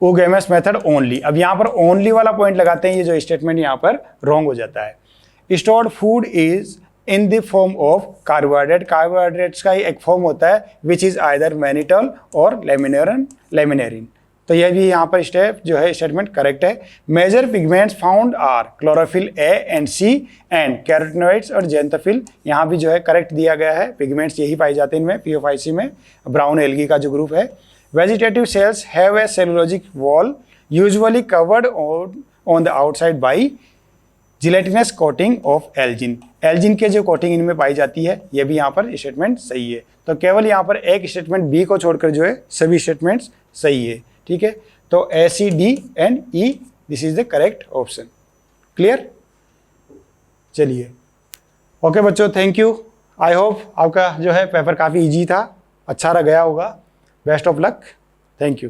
oogamous method only. अब यहाँ पर ओनली वाला पॉइंट लगाते हैं, ये जो स्टेटमेंट यहाँ पर रॉन्ग हो जाता है। Stored food is in the form of carbohydrate. Carbohydrates का ही एक फॉर्म होता है विच इज आइदर मैनिटोल और लेमिनेरिन। तो यह भी यहाँ पर स्टेप जो है स्टेटमेंट करेक्ट है। Major pigments found are chlorophyll a and c and carotenoids और जेंथोफिल, यहाँ भी जो है करेक्ट दिया गया है। पिगमेंट्स यही पाए जाते हैं इनमें, POC में ब्राउन एल्गी का जो ग्रुप है। Vegetative cells have a cellulosic wall usually covered on the outside by gelatinous coating of Elgin, Elgin के जो कोटिंग इनमें पाई जाती है, ये भी यहाँ पर स्टेटमेंट सही है। तो केवल यहाँ पर एक स्टेटमेंट बी को छोड़कर जो है सभी स्टेटमेंट्स सही है। ठीक है, तो A, C, D and E this is the correct option. Clear? चलिए, ओके बच्चों, थैंक यू। आई होप आपका जो है पेपर काफ़ी इजी था, अच्छा रह गया होगा। Best of luck, thank you.